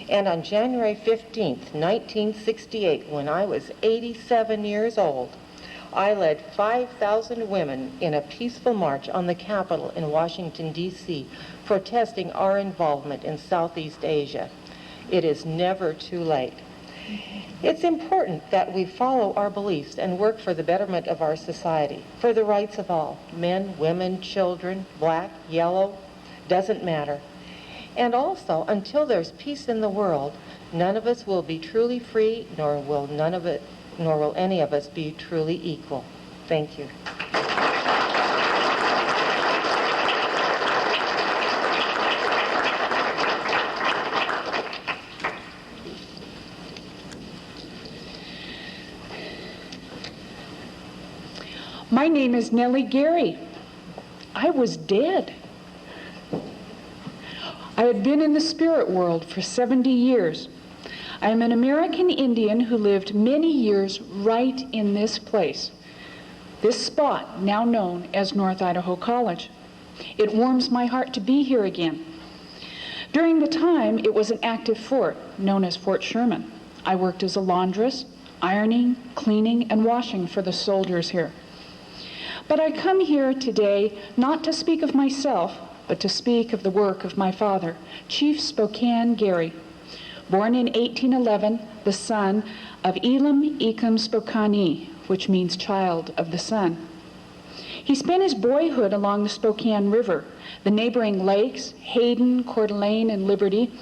And on January 15th, 1968, when I was 87 years old, I led 5,000 women in a peaceful march on the Capitol in Washington, D.C., protesting our involvement in Southeast Asia. It is never too late. It's important that we follow our beliefs and work for the betterment of our society, for the rights of all, men, women, children, black, yellow, doesn't matter. And also, until there's peace in the world, none of us will be truly free, nor will any of us be truly equal. Thank you. My name is Nellie Gary. I was dead. I had been in the spirit world for 70 years. I am an American Indian who lived many years right in this place, this spot now known as North Idaho College. It warms my heart to be here again. During the time, it was an active fort known as Fort Sherman. I worked as a laundress, ironing, cleaning, and washing for the soldiers here. But I come here today not to speak of myself, but to speak of the work of my father, Chief Spokane Gary, born in 1811, the son of Elam Ekum Spokane, which means child of the sun. He spent his boyhood along the Spokane River, the neighboring lakes, Hayden, Coeur d'Alene, and Liberty,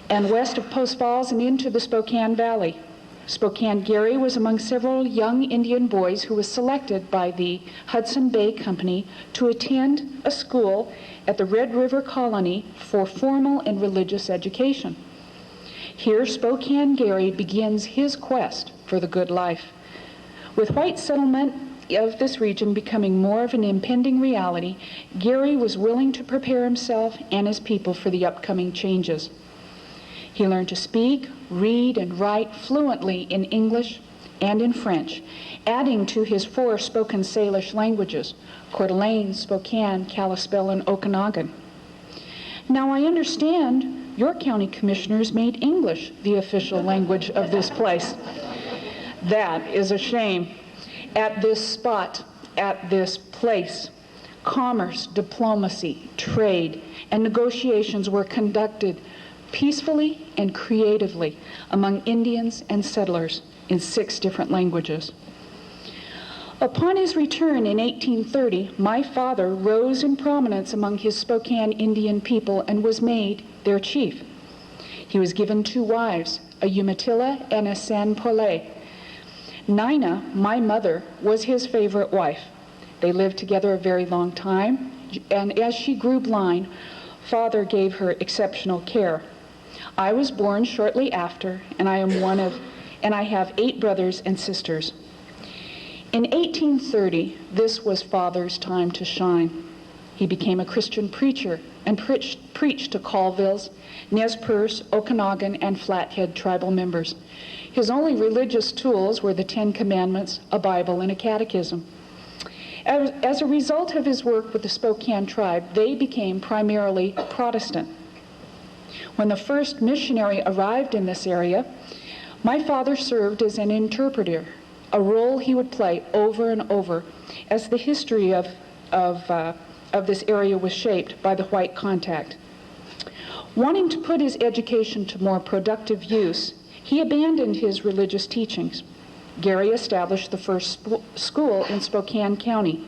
and west of Post Falls and into the Spokane Valley. Spokane Gary was among several young Indian boys who was selected by the Hudson Bay Company to attend a school at the Red River Colony for formal and religious education. Here, Spokane Gary begins his quest for the good life. With white settlement of this region becoming more of an impending reality, Gary was willing to prepare himself and his people for the upcoming changes. He learned to speak, read, and write fluently in English and in French, adding to his 4 spoken Salish languages, Coeur d'Alene, Spokane, Kalispell, and Okanagan. Now, I understand your county commissioners made English the official language of this place. That is a shame. At this spot, at this place, commerce, diplomacy, trade, and negotiations were conducted peacefully and creatively among Indians and settlers in 6 different languages. Upon his return in 1830, my father rose in prominence among his Spokane Indian people and was made their chief. He was given 2 wives, a Umatilla and a San Pole. Nina, my mother, was his favorite wife. They lived together a very long time, and as she grew blind, Father gave her exceptional care. I was born shortly after, and I have 8 brothers and sisters. In 1830, this was Father's time to shine. He became a Christian preacher and preached to Colvilles, Nez Perce, Okanagan, and Flathead tribal members. His only religious tools were the 10 Commandments, a Bible, and a catechism. As a result of his work with the Spokane tribe, they became primarily Protestant. When the first missionary arrived in this area, my father served as an interpreter, a role he would play over and over as the history of this area was shaped by the white contact. Wanting to put his education to more productive use, he abandoned his religious teachings. Gary established the first school in Spokane County.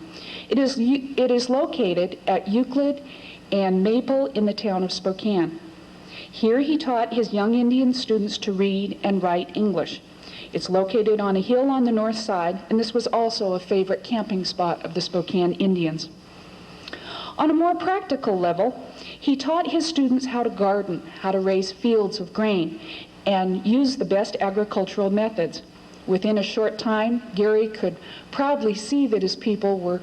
It is located at Euclid and Maple in the town of Spokane. Here he taught his young Indian students to read and write English. It's located on a hill on the north side, and this was also a favorite camping spot of the Spokane Indians. On a more practical level, he taught his students how to garden, how to raise fields of grain, and use the best agricultural methods. Within a short time, Gary could proudly see that his people were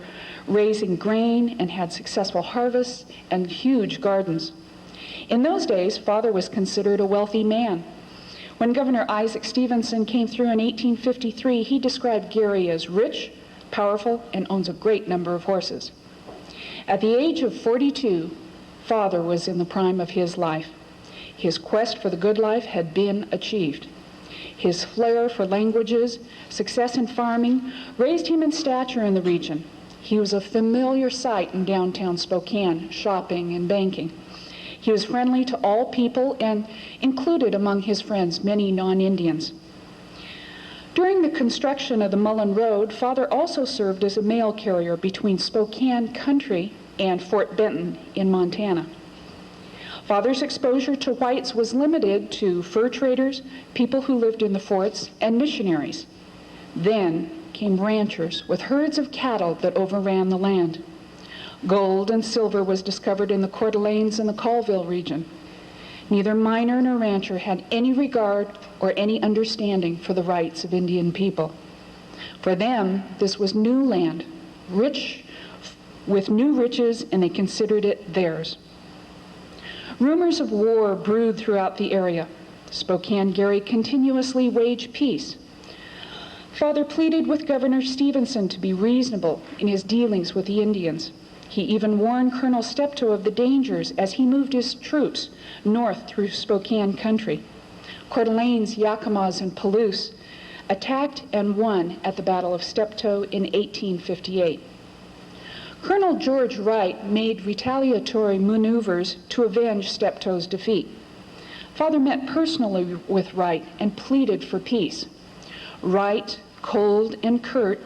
raising grain and had successful harvests and huge gardens. In those days, Father was considered a wealthy man. When Governor Isaac Stevenson came through in 1853, he described Gary as rich, powerful, and owns a great number of horses. At the age of 42, Father was in the prime of his life. His quest for the good life had been achieved. His flair for languages, success in farming, raised him in stature in the region. He was a familiar sight in downtown Spokane, shopping and banking. He was friendly to all people and included among his friends many non-Indians. During the construction of the Mullen Road, Father also served as a mail carrier between Spokane Country and Fort Benton in Montana. Father's exposure to whites was limited to fur traders, people who lived in the forts, and missionaries. Then came ranchers with herds of cattle that overran the land. Gold and silver was discovered in the Coeur d'Alenes and the Colville region. Neither miner nor rancher had any regard or any understanding for the rights of Indian people. For them, this was new land, rich with new riches, and they considered it theirs. Rumors of war brewed throughout the area. Spokane Gary continuously waged peace. Father pleaded with Governor Stevenson to be reasonable in his dealings with the Indians. He even warned Colonel Steptoe of the dangers as he moved his troops north through Spokane Country. Coeur d'Alenes, Yakimas, and Palouse attacked and won at the Battle of Steptoe in 1858. Colonel George Wright made retaliatory maneuvers to avenge Steptoe's defeat. Father met personally with Wright and pleaded for peace. Wright, cold and curt,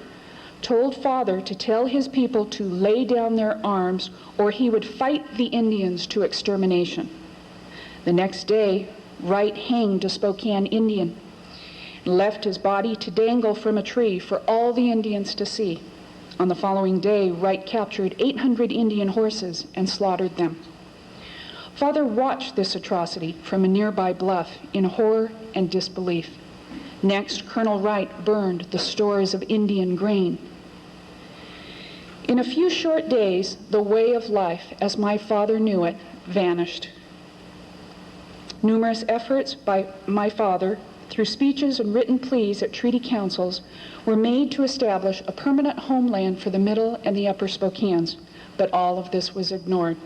told Father to tell his people to lay down their arms or he would fight the Indians to extermination. The next day, Wright hanged a Spokane Indian and left his body to dangle from a tree for all the Indians to see. On the following day, Wright captured 800 Indian horses and slaughtered them. Father watched this atrocity from a nearby bluff in horror and disbelief. Next, Colonel Wright burned the stores of Indian grain. In a few short days, the way of life, as my father knew it, vanished. Numerous efforts by my father, through speeches and written pleas at treaty councils, were made to establish a permanent homeland for the Middle and the Upper Spokanes, but all of this was ignored.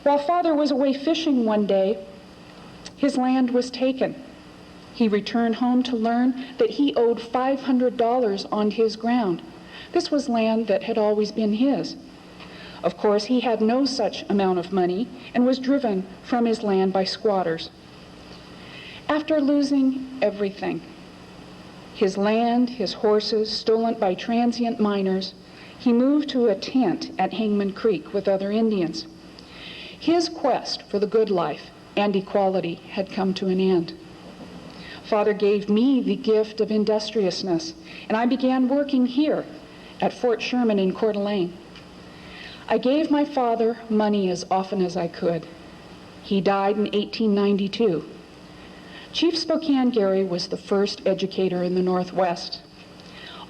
While Father was away fishing one day, his land was taken. He returned home to learn that he owed $500 on his ground. This was land that had always been his. Of course, he had no such amount of money and was driven from his land by squatters. After losing everything, his land, his horses, stolen by transient miners, he moved to a tent at Hangman Creek with other Indians. His quest for the good life and equality had come to an end. Father gave me the gift of industriousness, and I began working here at Fort Sherman in Coeur d'Alene. I gave my father money as often as I could. He died in 1892. Chief Spokane Gary was the first educator in the Northwest.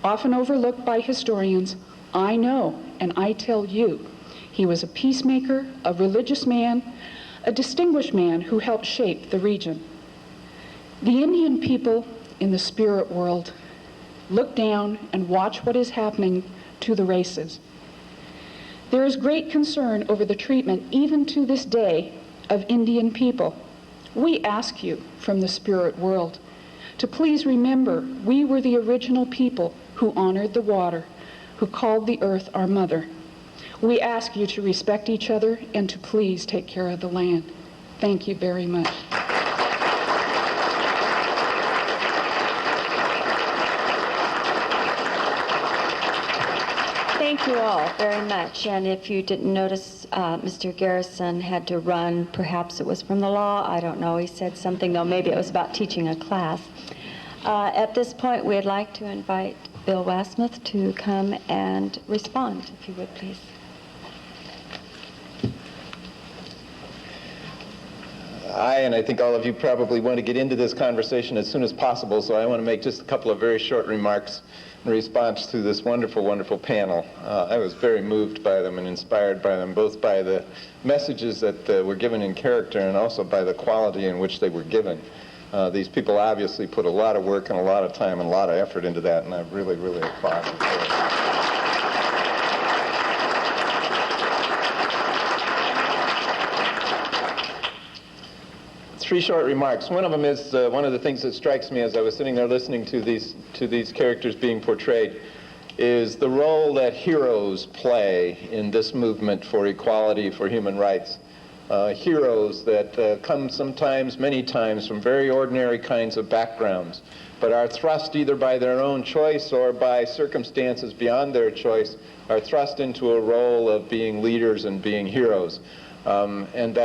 Often overlooked by historians, I know and I tell you, he was a peacemaker, a religious man, a distinguished man who helped shape the region. The Indian people in the spirit world look down and watch what is happening to the races. There is great concern over the treatment, even to this day, of Indian people. We ask you from the spirit world to please remember we were the original people who honored the water, who called the earth our mother. We ask you to respect each other and to please take care of the land. Thank you very much. Thank you all very much. And if you didn't notice, Mr. Garrison had to run. Perhaps it was from the law. I don't know. He said something, though. Maybe it was about teaching a class. At this point, we'd like to invite Bill Wassmuth to come and respond, if you would, please. I think all of you probably want to get into this conversation as soon as possible, so I want to make just a couple of very short remarks in response to this wonderful, wonderful panel. I was very moved by them and inspired by them, both by the messages that were given in character and also by the quality in which they were given. These people obviously put a lot of work and a lot of time and a lot of effort into that, and I really, really applaud them for it. Three short remarks. One of them is one of the things that strikes me as I was sitting there listening to these characters being portrayed is the role that heroes play in this movement for equality, for human rights. Heroes that come sometimes, many times, from very ordinary kinds of backgrounds, but are thrust either by their own choice or by circumstances beyond their choice, are thrust into a role of being leaders and being heroes. And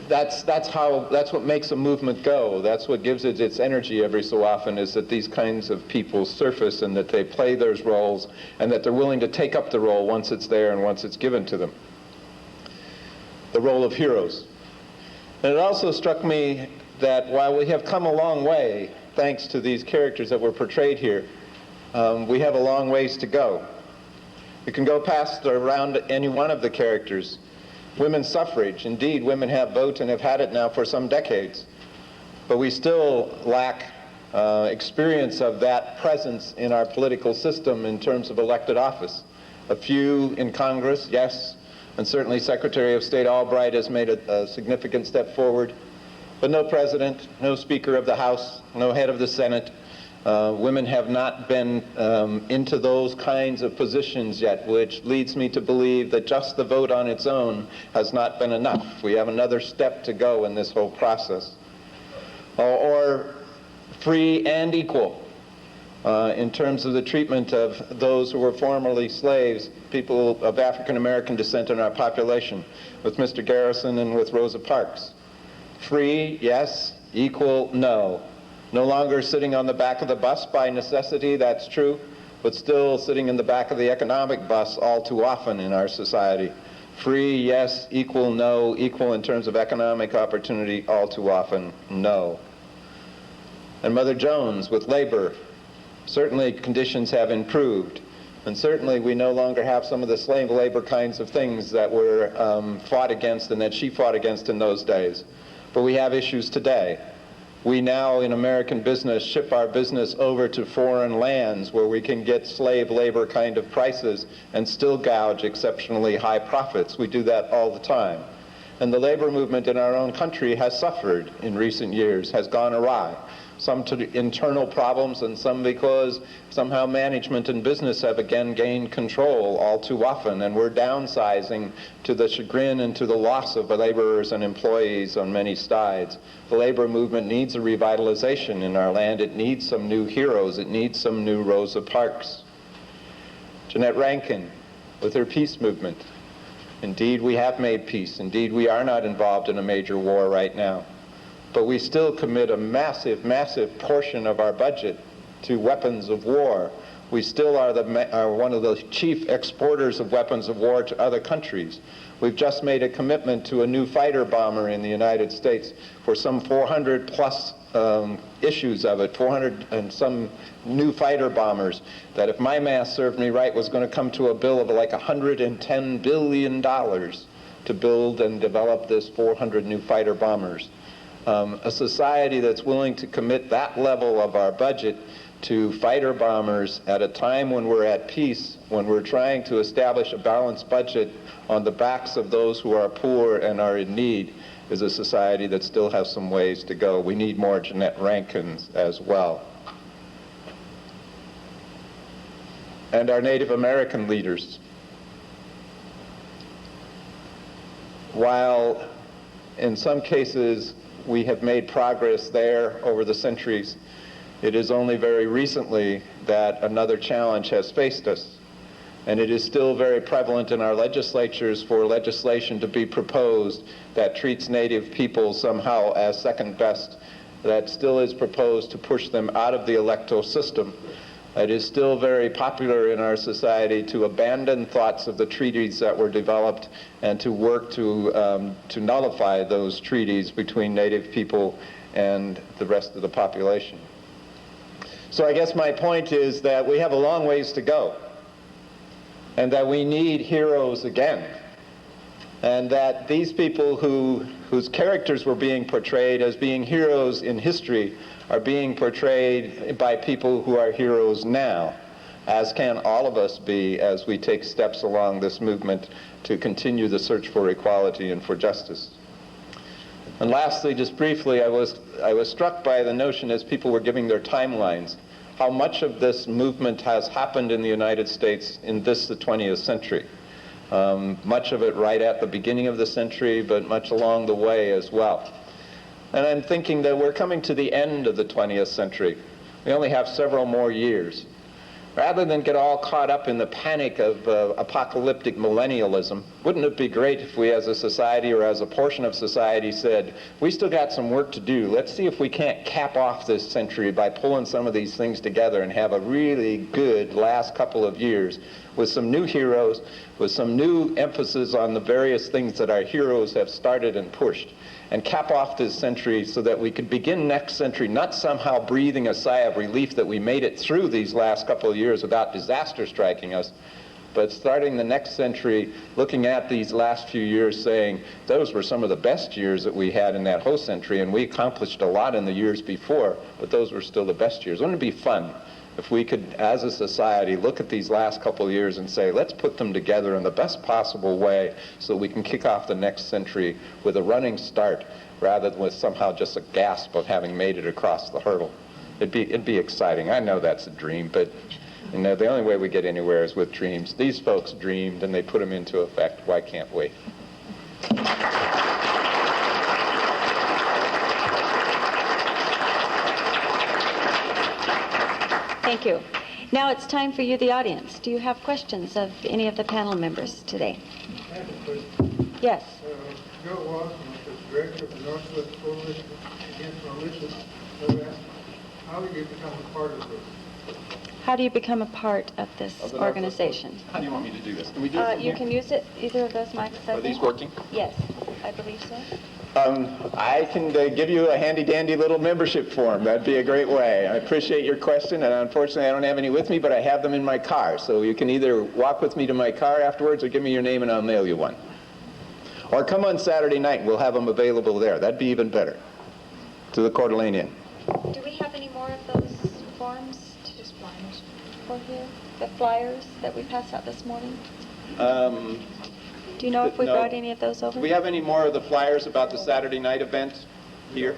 that's what makes a movement go. That's what gives it its energy every so often, is that these kinds of people surface and that they play those roles and that they're willing to take up the role once it's there and once it's given to them. The role of heroes. And it also struck me that while we have come a long way, thanks to these characters that were portrayed here, we have a long ways to go. We can go past or around any one of the characters. Women's suffrage. Indeed, women have votes and have had it now for some decades. But we still lack experience of that presence in our political system in terms of elected office. A few in Congress, yes, and certainly Secretary of State Albright has made a significant step forward, but no president, no Speaker of the House, no head of the Senate, Women have not been into those kinds of positions yet, which leads me to believe that just the vote on its own has not been enough. We have another step to go in this whole process. Or free and equal in terms of the treatment of those who were formerly slaves, people of African American descent in our population, with Mr. Garrison and with Rosa Parks. Free, yes. Equal, no. No longer sitting on the back of the bus by necessity, that's true, but still sitting in the back of the economic bus all too often in our society. Free, yes. Equal, no. Equal in terms of economic opportunity, all too often, no. And Mother Jones with labor. Certainly conditions have improved, and certainly we no longer have some of the slave labor kinds of things that were fought against and that she fought against in those days. But we have issues today. We now in American business ship our business over to foreign lands where we can get slave labor kind of prices and still gouge exceptionally high profits. We do that all the time. And the labor movement in our own country has suffered in recent years, has gone awry. Some to internal problems and some because somehow management and business have again gained control all too often, and we're downsizing to the chagrin and to the loss of laborers and employees on many sides. The labor movement needs a revitalization in our land. It needs some new heroes. It needs some new Rosa Parks. Jeannette Rankin with her peace movement. Indeed, we have made peace. Indeed, we are not involved in a major war right now. But we still commit a massive, massive portion of our budget to weapons of war. We still are one of the chief exporters of weapons of war to other countries. We've just made a commitment to a new fighter bomber in the United States for some 400 plus issues of it, 400 and some new fighter bombers, that if my math served me right was going to come to a bill of like $110 billion to build and develop this 400 new fighter bombers. A society that's willing to commit that level of our budget to fighter bombers at a time when we're at peace, when we're trying to establish a balanced budget on the backs of those who are poor and are in need, is a society that still has some ways to go. We need more Jeannette Rankins as well. And our Native American leaders. While in some cases we have made progress there over the centuries, it is only very recently that another challenge has faced us. And it is still very prevalent in our legislatures for legislation to be proposed that treats Native people somehow as second best, that still is proposed to push them out of the electoral system. It is still very popular in our society to abandon thoughts of the treaties that were developed and to work to nullify those treaties between Native people and the rest of the population. So I guess my point is that we have a long ways to go, and that we need heroes again, and that these people whose characters were being portrayed as being heroes in history are being portrayed by people who are heroes now, as can all of us be as we take steps along this movement to continue the search for equality and for justice. And lastly, just briefly, I was struck by the notion as people were giving their timelines, how much of this movement has happened in the United States in the 20th century. Much of it right at the beginning of the century, but much along the way as well. And I'm thinking that we're coming to the end of the 20th century. We only have several more years. Rather than get all caught up in the panic of apocalyptic millennialism, wouldn't it be great if we as a society or as a portion of society said, we still got some work to do. Let's see if we can't cap off this century by pulling some of these things together and have a really good last couple of years with some new heroes, with some new emphasis on the various things that our heroes have started and pushed, and cap off this century so that we could begin next century not somehow breathing a sigh of relief that we made it through these last couple of years without disaster striking us, but starting the next century looking at these last few years saying, those were some of the best years that we had in that whole century, and we accomplished a lot in the years before, but those were still the best years. Wouldn't it be fun if we could, as a society, look at these last couple of years and say, let's put them together in the best possible way so we can kick off the next century with a running start rather than with somehow just a gasp of having made it across the hurdle. It'd be exciting. I know that's a dream, but you know, the only way we get anywhere is with dreams. These folks dreamed and they put them into effect. Why can't we? Thank you. Now it's time for you, the audience. Do you have questions of any of the panel members today? I have a question. Yes. Bill Wassmuth, the director of the Northwest Coalition Against Malicious Arrest. How did you become a part of this? How do you become a part of this organization? How do you want me to do this? Can we do it from You here? can use it, either of those mics. I Are these think. working? Yes, I believe so. I can give you a handy-dandy little membership form. That'd be a great way. I appreciate your question, and unfortunately I don't have any with me, but I have them in my car. So you can either walk with me to my car afterwards or give me your name and I'll mail you one. Or come on Saturday night, we'll have them available there. That'd be even better. To the Coeur d'Alene Inn. Do we have any more of those forms? Just flyers. For here? The flyers that we passed out this morning? Do you know if we No. brought any of those over? Do we have any more of the flyers about the Saturday night event here?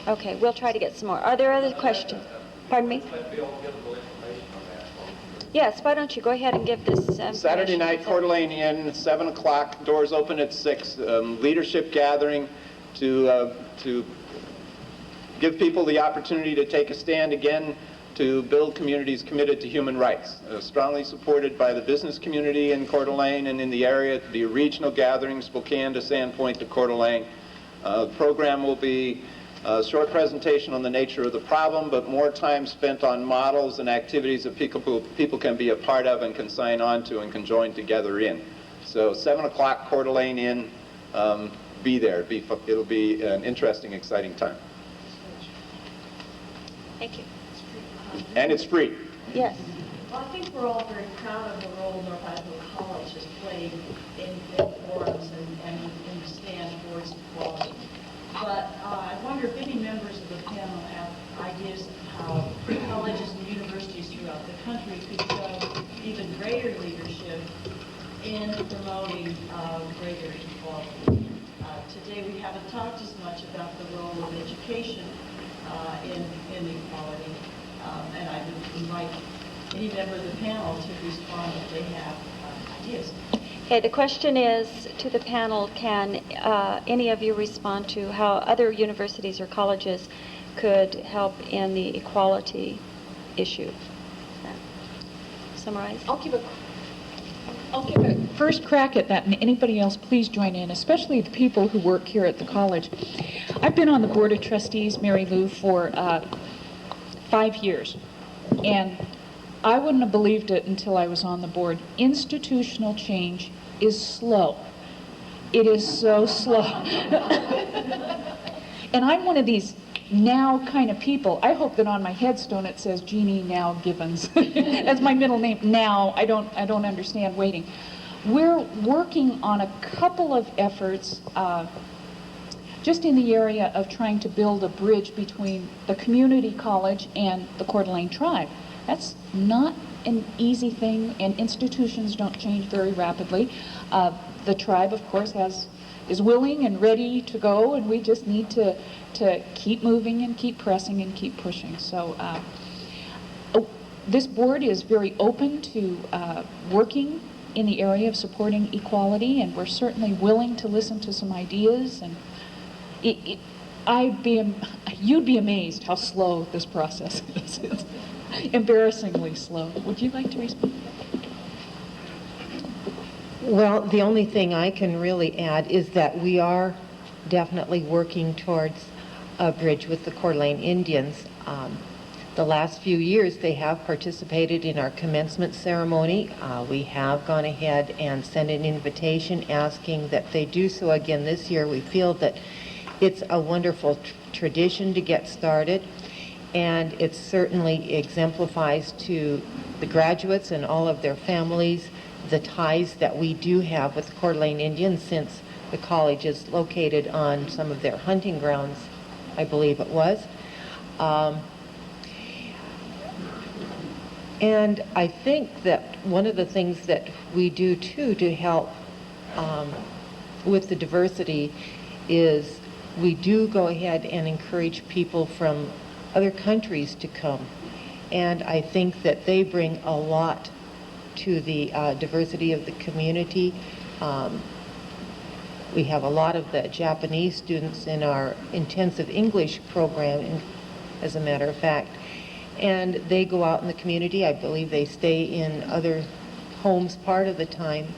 Okay, we'll try to get some more. Are there other questions? Pardon me? Yes, why don't you go ahead and give this Saturday information. night, Coeur d'Alene Inn, 7 o'clock, doors open at 6. Leadership gathering to give people the opportunity to take a stand again to build communities committed to human rights. Strongly supported by the business community in Coeur d'Alene and in the area, the regional gatherings, Spokane to Sandpoint to Coeur d'Alene. The program will be a short presentation on the nature of the problem, but more time spent on models and activities that people can be a part of and can sign on to and can join together in. So 7 o'clock, Coeur d'Alene Inn, be there. It'll be an interesting, exciting time. Thank you. And it's free. Yes. Well, I think we're all very proud of the role North Idaho College has played in forums and in the stand towards equality. But I wonder if any members of the panel have ideas of how colleges and universities throughout the country could show even greater leadership in promoting greater equality. Today we haven't talked as much about the role of education in equality. And I would invite any member of the panel to respond if they have ideas. Okay, the question is to the panel, can any of you respond to how other universities or colleges could help in the equality issue? Summarize? I'll give a first crack at that, and anybody else please join in, especially the people who work here at the college. I've been on the Board of Trustees, Mary Lou, for 5 years, and I wouldn't have believed it until I was on the board. Institutional change is slow. It is so slow. And I'm one of these now kind of people. I hope that on my headstone it says Jeannie Now Gibbons. That's my middle name. Now. I don't understand waiting. We're working on a couple of efforts just in the area of trying to build a bridge between the community college and the Coeur d'Alene tribe. That's not an easy thing, and institutions don't change very rapidly. The tribe, of course, is willing and ready to go, and we just need to keep moving and keep pressing and keep pushing. So this board is very open to working in the area of supporting equality, and we're certainly willing to listen to some ideas. And you'd be amazed how slow this process is. It's embarrassingly slow. Would you like to respond? Well, the only thing I can really add is that we are definitely working towards a bridge with the Coeur d'Alene Indians. The last few years, they have participated in our commencement ceremony. We have gone ahead and sent an invitation asking that they do so again this year. We feel that it's a wonderful tradition to get started, and it certainly exemplifies to the graduates and all of their families the ties that we do have with the Coeur d'Alene Indians, since the college is located on some of their hunting grounds, I believe it was. And I think that one of the things that we do too to help with the diversity is we do go ahead and encourage people from other countries to come. And I think that they bring a lot to the diversity of the community. We have a lot of the Japanese students in our intensive English program, as a matter of fact. And they go out in the community. I believe they stay in other homes part of the time.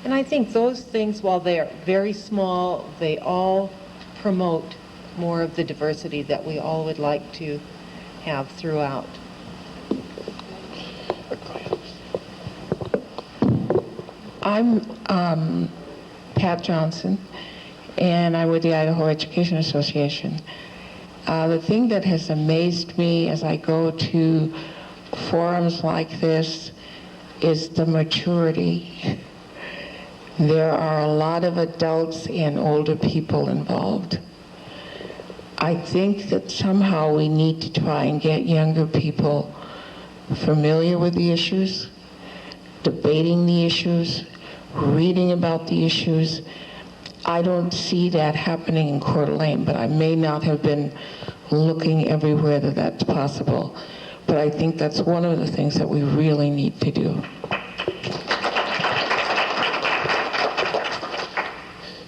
And I think those things, while they are very small, they all promote more of the diversity that we all would like to have throughout. I'm Pat Johnson, and I'm with the Idaho Education Association. The thing that has amazed me as I go to forums like this is the maturity. There are a lot of adults and older people involved. I think that somehow we need to try and get younger people familiar with the issues, debating the issues, reading about the issues. I don't see that happening in Coeur d'Alene, but I may not have been looking everywhere that that's possible. But I think that's one of the things that we really need to do.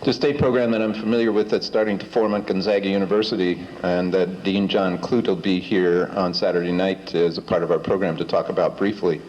The state program that I'm familiar with that's starting to form at Gonzaga University, and that Dean John Clute will be here on Saturday night as a part of our program to talk about briefly.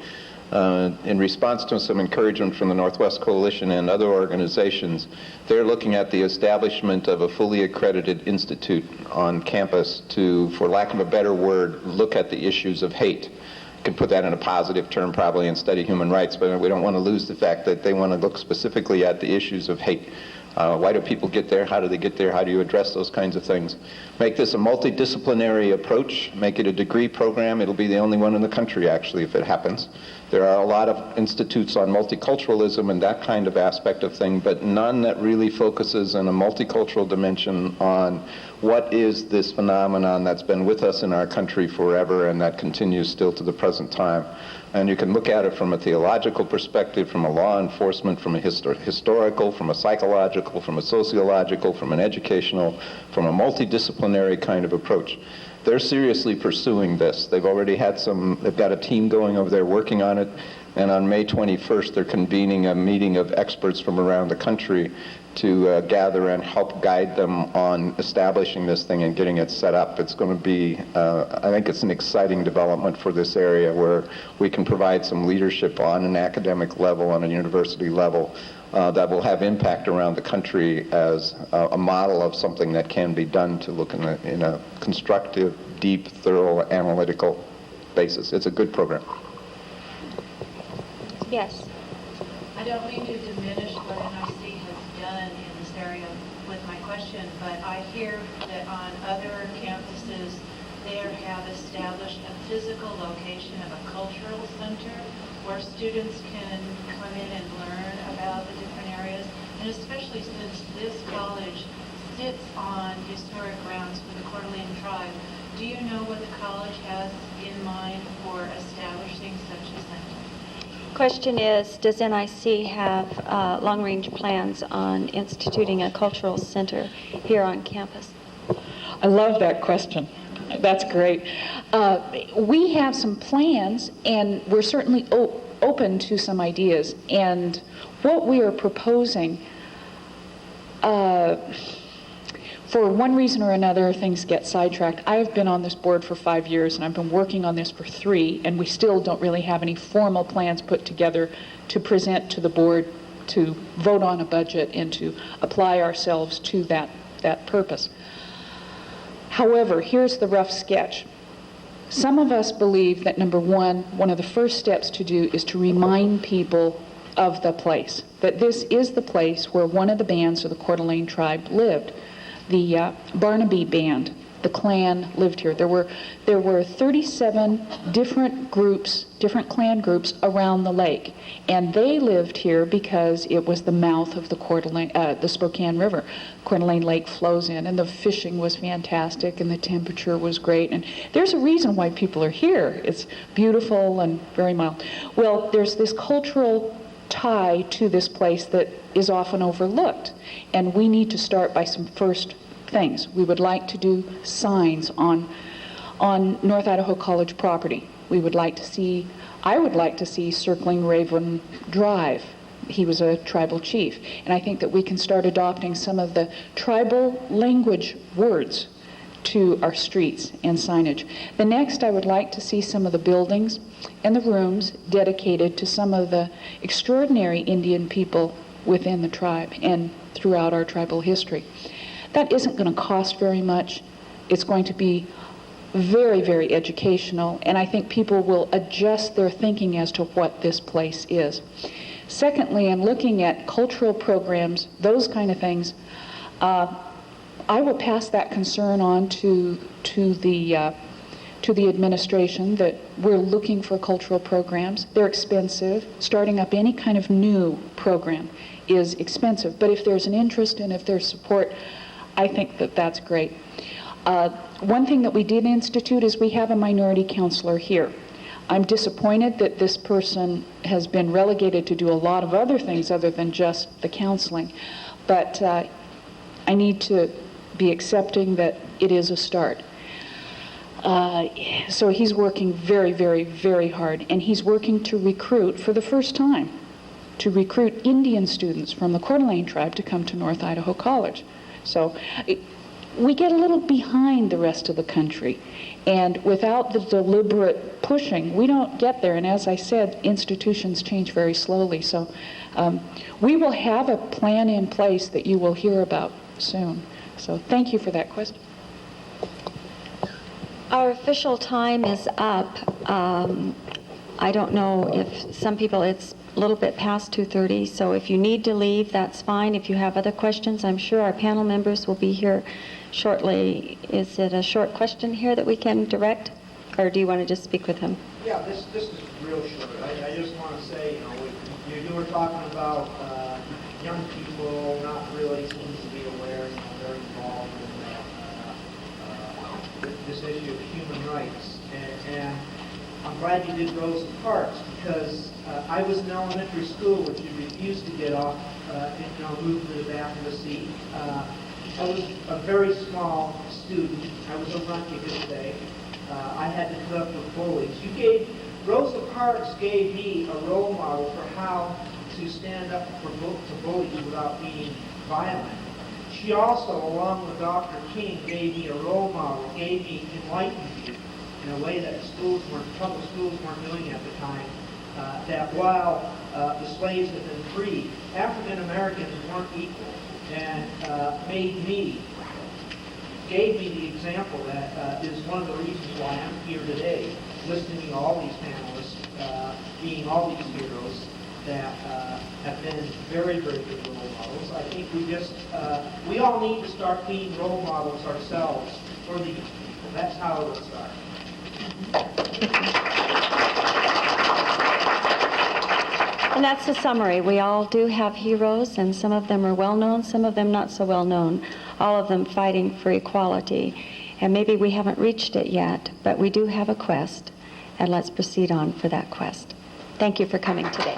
In response to some encouragement from the Northwest Coalition and other organizations, they're looking at the establishment of a fully accredited institute on campus to, for lack of a better word, look at the issues of hate. You could put that in a positive term probably and study human rights, but we don't want to lose the fact that they want to look specifically at the issues of hate. Why do people get there? How do they get there? How do you address those kinds of things? Make this a multidisciplinary approach. Make it a degree program. It'll be the only one in the country, actually, if it happens. There are a lot of institutes on multiculturalism and that kind of aspect of thing, but none that really focuses in a multicultural dimension on what is this phenomenon that's been with us in our country forever and that continues still to the present time. And you can look at it from a theological perspective, from a law enforcement, from a historical, from a psychological, from a sociological, from an educational, from a multidisciplinary kind of approach. They're seriously pursuing this. They've already had they've got a team going over there working on it, and on May 21st they're convening a meeting of experts from around the country to gather and help guide them on establishing this thing and getting it set up. It's going to be, I think it's an exciting development for this area where we can provide some leadership on an academic level, on a university level, that will have impact around the country as a model of something that can be done to look in a constructive, deep, thorough, analytical basis. It's a good program. Yes. I don't mean to diminish what NIC has done in this area with my question, but I hear that on other campuses there have established a physical location of a cultural center where students can come in and learn about the different areas, and especially since this college sits on historic grounds for the Coeur d'Alene tribe, do you know what the college has in mind for establishing such a center? Question is, does NIC have long-range plans on instituting a cultural center here on campus? I love that question. That's great. We have some plans, and we're certainly open to some ideas. And what we are proposing, for one reason or another, things get sidetracked. I have been on this board for 5 years, and I've been working on this for 3, and we still don't really have any formal plans put together to present to the board to vote on a budget and to apply ourselves to that purpose. However, here's the rough sketch. Some of us believe that, number one of the first steps to do is to remind people of the place, that this is the place where one of the bands of the Coeur d'Alene tribe lived. The Barnaby Band, the clan lived here. There were 37 different groups, different clan groups around the lake, and they lived here because it was the mouth of the Spokane River. Coeur d'Alene Lake flows in, and the fishing was fantastic, and the temperature was great, and there's a reason why people are here. It's beautiful and very mild. Well, there's this cultural tie to this place that is often overlooked, and we need to start by some first things. We would like to do signs on North Idaho College property. I would like to see circling Raven Drive. He was a tribal chief. And I think that we can start adopting some of the tribal language words to our streets and signage. The next, I would like to see some of the buildings and the rooms dedicated to some of the extraordinary Indian people within the tribe and throughout our tribal history. That isn't going to cost very much. It's going to be very, very educational, and I think people will adjust their thinking as to what this place is. Secondly, in looking at cultural programs, those kind of things, I will pass that concern on to the administration that we're looking for cultural programs. They're expensive. Starting up any kind of new program is expensive, but if there's an interest and if there's support, I think that that's great. One thing that we did institute is we have a minority counselor here. I'm disappointed that this person has been relegated to do a lot of other things other than just the counseling, but I need to be accepting that it is a start. So he's working very, very, very hard, and he's working to recruit for the first time, to recruit Indian students from the Coeur d'Alene tribe to come to North Idaho College. So we get a little behind the rest of the country, and without the deliberate pushing, we don't get there. And as I said, institutions change very slowly. So we will have a plan in place that you will hear about soon. So thank you for that question. Our official time is up. I don't know if some people, it's a little bit past 2:30, so if you need to leave, that's fine. If you have other questions, I'm sure our panel members will be here shortly. Is it a short question here that we can direct, or do you want to just speak with him? Yeah, this is real short. I just want to say, you were talking about young people not really seem to be aware, very involved in this issue of human rights. And I'm glad you did Rosa Parks, because I was in elementary school, which you refused to get off, moved to the back of the seat. I was a very small student. I was a runt, you could say. I had to put up with bullies. Rosa Parks gave me a role model for how to stand up to bullies without being violent. She also, along with Dr. King, gave me a role model, enlightened me in a way that public schools weren't doing at the time, that while the slaves had been freed, African Americans weren't equal, and gave me the example that is one of the reasons why I'm here today, listening to all these panelists, being all these heroes that have been very, very good role models. I think we all need to start being role models ourselves for these people. That's how it will start. And that's the summary. We all do have heroes, and some of them are well known, some of them not so well known, all of them fighting for equality. And maybe we haven't reached it yet, but we do have a quest, and let's proceed on for that quest. Thank you for coming today.